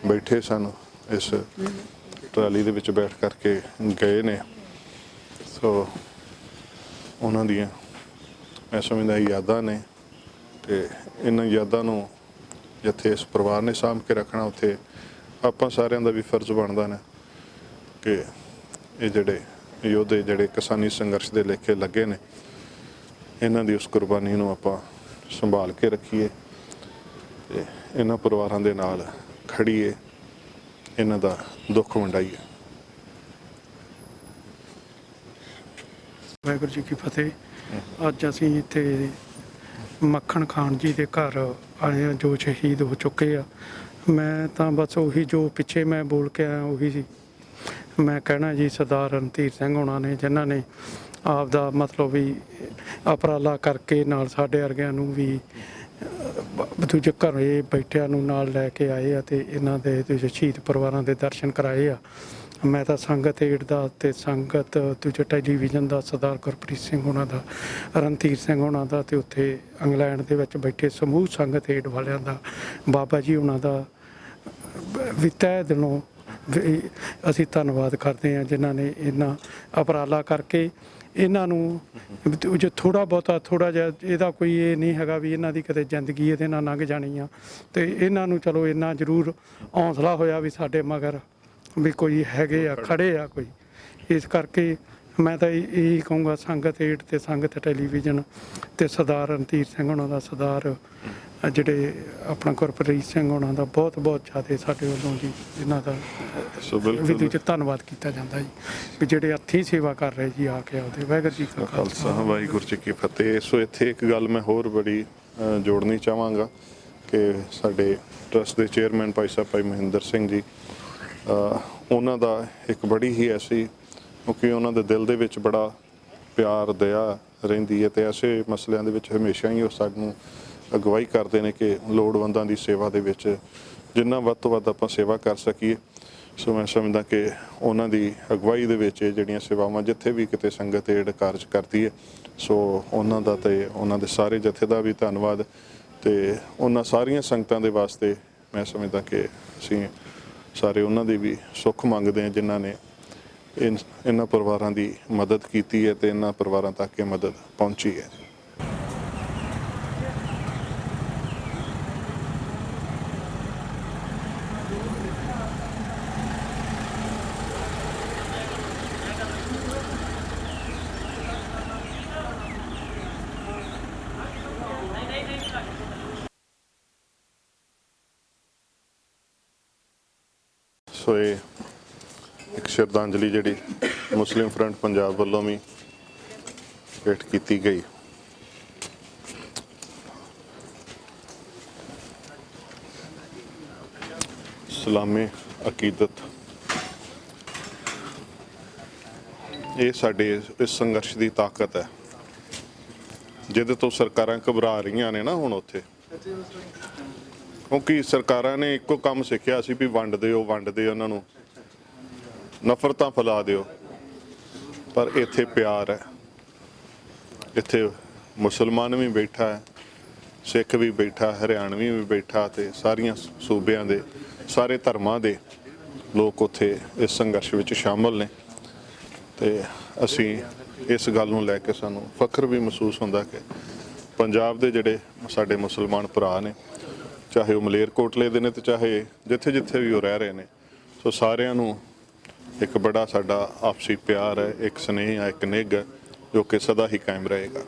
ਬੈਠੇ ਸਨ, ਇਸ ਟਰਾਲੀ ਦੇ ਵਿੱਚ ਬੈਠ ਕਰਕੇ ਗਏ ਨੇ। ਸੋ ਉਹਨਾਂ ਦੀਆਂ ਮੈਂ ਸਮਝਦਾ ਯਾਦਾਂ ਨੇ, ਤੇ ਇਹਨਾਂ ਯਾਦਾਂ ਨੂੰ ਜਿੱਥੇ ਇਸ ਪਰਿਵਾਰ ਨੇ ਸਾਂਭ ਕੇ ਰੱਖਣਾ, ਉੱਥੇ ਆਪਾਂ ਸਾਰਿਆਂ ਦਾ ਵੀ ਫਰਜ਼ ਬਣਦਾ ਨੇ ਕਿ ਇਹ ਜਿਹੜੇ ਯੋਧੇ ਜਿਹੜੇ ਕਿਸਾਨੀ ਸੰਘਰਸ਼ ਦੇ ਲੇਖੇ ਲੱਗੇ ਨੇ, ਇਹਨਾਂ ਦੀ ਉਸ ਕੁਰਬਾਨੀ ਨੂੰ ਆਪਾਂ ਸੰਭਾਲ ਕੇ ਰੱਖੀਏ ਤੇ ਇਹਨਾਂ ਪਰਿਵਾਰਾਂ ਦੇ ਨਾਲ ਖੜੀਏ, ਇਹਨਾਂ ਦਾ ਦੁੱਖ ਵੰਡਾਈਏ। ਵਾਹਿਗੁਰੂ ਜੀ ਕੀ ਫਤਿਹ। ਅੱਜ ਅਸੀਂ ਇੱਥੇ ਮੱਖਣ ਖਾਨ ਜੀ ਦੇ ਘਰ ਆਏ ਹਾਂ ਜੋ ਸ਼ਹੀਦ ਹੋ ਚੁੱਕੇ ਆ। ਮੈਂ ਤਾਂ ਬਸ ਉਹੀ ਜੋ ਪਿੱਛੇ ਮੈਂ ਬੋਲ ਕੇ ਆਇਆ ਉਹੀ ਸੀ ਮੈਂ ਕਹਿਣਾ ਜੀ। ਸਰਦਾਰ ਰਣਧੀਰ ਸਿੰਘ ਹੋਣਾ ਨੇ ਜਿਨ੍ਹਾਂ ਨੇ ਆਪ ਦਾ ਮਤਲਬ ਵੀ ਉਪਰਾਲਾ ਕਰਕੇ ਨਾਲ ਸਾਡੇ ਵਰਗਿਆਂ ਨੂੰ ਵੀ ਦੂਜੇ ਘਰੇ ਬੈਠਿਆਂ ਨੂੰ ਨਾਲ ਲੈ ਕੇ ਆਏ ਆ ਤੇ ਇਹਨਾਂ ਦੇ ਦੂਜੇ ਸ਼ਹੀਦ ਪਰਿਵਾਰਾਂ ਦੇ ਦਰਸ਼ਨ ਕਰਾਏ ਆ। ਮੈਂ ਤਾਂ ਸੰਗਤ ਏਡ ਦਾ ਤੇ ਸੰਗਤ ਦੂਜੇ ਟੈਲੀਵਿਜ਼ਨ ਦਾ ਸਰਦਾਰ ਗੁਰਪ੍ਰੀਤ ਸਿੰਘ ਹੋਣਾ ਦਾ, ਰਣਧੀਰ ਸਿੰਘ ਹੋਣਾ ਦਾ, ਤੇ ਉੱਥੇ ਇੰਗਲੈਂਡ ਦੇ ਵਿੱਚ ਬੈਠੇ ਸਮੂਹ ਸੰਗਤ ਏਡ ਵਾਲਿਆਂ ਦਾ, ਬਾਬਾ ਜੀ ਹੋਣਾ ਦਾ ਵੀ ਤਹਿ ਦਿਲੋਂ ਅਸੀਂ ਧੰਨਵਾਦ ਕਰਦੇ ਹਾਂ ਜਿਨ੍ਹਾਂ ਨੇ ਇਹਨਾਂ ਉਪਰਾਲਾ ਕਰਕੇ ਇਹਨਾਂ ਨੂੰ ਜੇ ਥੋੜ੍ਹਾ ਬਹੁਤਾ ਥੋੜ੍ਹਾ ਜਿਹਾ ਇਹਦਾ ਕੋਈ ਇਹ ਨਹੀਂ ਹੈਗਾ ਵੀ ਇਹਨਾਂ ਦੀ ਕਦੇ ਜ਼ਿੰਦਗੀ ਇਹਦੇ ਨਾਲ ਲੰਘ ਜਾਣੀ ਆ, ਤੇ ਇਹਨਾਂ ਨੂੰ ਚਲੋ ਇੰਨਾ ਜ਼ਰੂਰ ਹੌਸਲਾ ਹੋਇਆ ਵੀ ਸਾਡੇ ਮਗਰ ਵੀ ਕੋਈ ਹੈਗੇ ਆ, ਖੜੇ ਆ ਕੋਈ। ਇਸ ਕਰਕੇ ਮੈਂ ਤਾਂ ਇਹੀ ਕਹੂੰਗਾ ਸੰਗਤ ਏਡ ਤੇ ਸੰਗਤ ਟੈਲੀਵਿਜ਼ਨ ਤੇ ਸਰਦਾਰ ਰਣਧੀਰ ਸਿੰਘ ਉਹਨਾਂ ਦਾ, ਸਰਦਾਰ ਜਿਹੜੇ ਆਪਣਾ ਗੁਰਪ੍ਰੀਤ ਸਿੰਘ ਉਹਨਾਂ ਦਾ ਬਹੁਤ ਬਹੁਤ ਜ਼ਿਆਦਾ ਸਾਡੇ ਵੱਲੋਂ ਜੀ ਇਹਨਾਂ ਦਾ ਸੋ ਬਿਲਕੁਲ ਵਿਧੀ 'ਚ ਧੰਨਵਾਦ ਕੀਤਾ ਜਾਂਦਾ ਜੀ, ਵੀ ਜਿਹੜੇ ਹੱਥੀਂ ਸੇਵਾ ਕਰ ਰਹੇ ਜੀ ਆ ਕੇ ਆਪਦੇ। ਵਾਹਿਗੁਰੂ ਜੀ ਕਾ ਖਾਲਸਾ ਵਾਹਿਗੁਰੂ ਜੀ ਕੀ ਫਤਿਹ। ਸੋ ਇੱਥੇ ਇੱਕ ਗੱਲ ਮੈਂ ਹੋਰ ਬੜੀ ਜੋੜਨੀ ਚਾਹਾਂਗਾ ਕਿ ਸਾਡੇ ਟਰਸਟ ਦੇ ਚੇਅਰਮੈਨ ਭਾਈ ਸਾਹਿਬ ਭਾਈ ਮਹਿੰਦਰ ਸਿੰਘ ਜੀ, ਉਹਨਾਂ ਦਾ ਇੱਕ ਬੜੀ ਹੀ ਐਸੀ, ਕਿਉਂਕਿ ਉਹਨਾਂ ਦੇ ਦਿਲ ਦੇ ਵਿੱਚ ਬੜਾ ਪਿਆਰ ਦਇਆ ਰਹਿੰਦੀ ਹੈ, ਅਤੇ ਐਸੇ ਮਸਲਿਆਂ ਦੇ ਵਿੱਚ ਹਮੇਸ਼ਾ ਹੀ ਉਹ ਸਾਨੂੰ ਅਗਵਾਈ ਕਰਦੇ ਨੇ ਕਿ ਲੋੜਵੰਦਾਂ ਦੀ ਸੇਵਾ ਦੇ ਵਿੱਚ ਜਿੰਨਾ ਵੱਧ ਤੋਂ ਵੱਧ ਆਪਾਂ ਸੇਵਾ ਕਰ ਸਕੀਏ। ਸੋ ਮੈਂ ਸਮਝਦਾ ਕਿ ਉਹਨਾਂ ਦੀ ਅਗਵਾਈ ਦੇ ਵਿੱਚ ਇਹ ਜਿਹੜੀਆਂ ਸੇਵਾਵਾਂ ਜਿੱਥੇ ਵੀ ਕਿਤੇ ਸੰਗਤ ਏਡ ਕਾਰਜ ਕਰਦੀ ਹੈ, ਸੋ ਉਹਨਾਂ ਦਾ ਤੇ ਉਹਨਾਂ ਦੇ ਸਾਰੇ ਜਥੇ ਦਾ ਵੀ ਧੰਨਵਾਦ। ਤੇ ਉਹਨਾਂ ਸਾਰੀਆਂ ਸੰਗਤਾਂ ਦੇ ਵਾਸਤੇ ਮੈਂ ਸਮਝਦਾ ਕਿ ਅਸੀਂ ਸਾਰੇ ਉਹਨਾਂ ਦੀ ਵੀ ਸੁੱਖ ਮੰਗਦੇ ਹਾਂ ਜਿਨ੍ਹਾਂ ਨੇ ਇਹਨਾਂ ਪਰਿਵਾਰਾਂ ਦੀ ਮਦਦ ਕੀਤੀ ਹੈ ਤੇ ਇਹਨਾਂ ਪਰਿਵਾਰਾਂ ਤੱਕ ਇਹ ਮਦਦ ਪਹੁੰਚੀ ਹੈ। ਸੋ ਇਹ ਇੱਕ ਸ਼ਰਧਾਂਜਲੀ ਜਿਹੜੀ ਮੁਸਲਿਮ ਫਰੰਟ ਪੰਜਾਬ ਵੱਲੋਂ ਵੀ ਭੇਟ ਕੀਤੀ ਗਈ। ਸਲਾਮੇ ਅਕੀਦਤ, ਇਹ ਸਾਡੇ ਇਸ ਸੰਘਰਸ਼ ਦੀ ਤਾਕਤ ਹੈ ਜਿਹਦੇ ਤੋਂ ਸਰਕਾਰਾਂ ਘਬਰਾ ਰਹੀਆਂ ਨੇ ਨਾ ਹੁਣ ਉੱਥੇ, ਕਿਉਂਕਿ ਸਰਕਾਰਾਂ ਨੇ ਇੱਕੋ ਕੰਮ ਸਿੱਖਿਆ ਸੀ ਵੀ ਵੰਡ ਦਿਓ ਉਹਨਾਂ ਨੂੰ, ਨਫ਼ਰਤਾਂ ਫੈਲਾ ਦਿਓ। ਪਰ ਇੱਥੇ ਪਿਆਰ ਹੈ, ਇੱਥੇ ਮੁਸਲਮਾਨ ਵੀ ਬੈਠਾ ਹੈ, ਸਿੱਖ ਵੀ ਬੈਠਾ, ਹਰਿਆਣਵੀ ਵੀ ਬੈਠਾ, ਤੇ ਸਾਰੀਆਂ ਸੂਬਿਆਂ ਦੇ ਸਾਰੇ ਧਰਮਾਂ ਦੇ ਲੋਕ ਉੱਥੇ ਇਸ ਸੰਘਰਸ਼ ਵਿੱਚ ਸ਼ਾਮਲ ਨੇ। ਤੇ ਅਸੀਂ ਇਸ ਗੱਲ ਨੂੰ ਲੈ ਕੇ ਸਾਨੂੰ ਫਖਰ ਵੀ ਮਹਿਸੂਸ ਹੁੰਦਾ ਕਿ ਪੰਜਾਬ ਦੇ ਜਿਹੜੇ ਸਾਡੇ ਮੁਸਲਮਾਨ ਭਰਾ ਨੇ, ਚਾਹੇ ਉਹ ਮਲੇਰਕੋਟਲੇ ਦੇ ਨੇ ਤੇ ਚਾਹੇ ਜਿੱਥੇ ਜਿੱਥੇ ਵੀ ਉਹ ਰਹਿ ਰਹੇ ਨੇ, ਸੋ ਸਾਰਿਆਂ ਨੂੰ ਇੱਕ ਬੜਾ ਸਾਡਾ ਆਪਸੀ ਪਿਆਰ ਹੈ, ਇੱਕ ਸਨੇਹ ਹੈ, ਇੱਕ ਨਿੱਘ ਹੈ ਜੋ ਕਿ ਸਦਾ ਹੀ ਕਾਇਮ ਰਹੇਗਾ।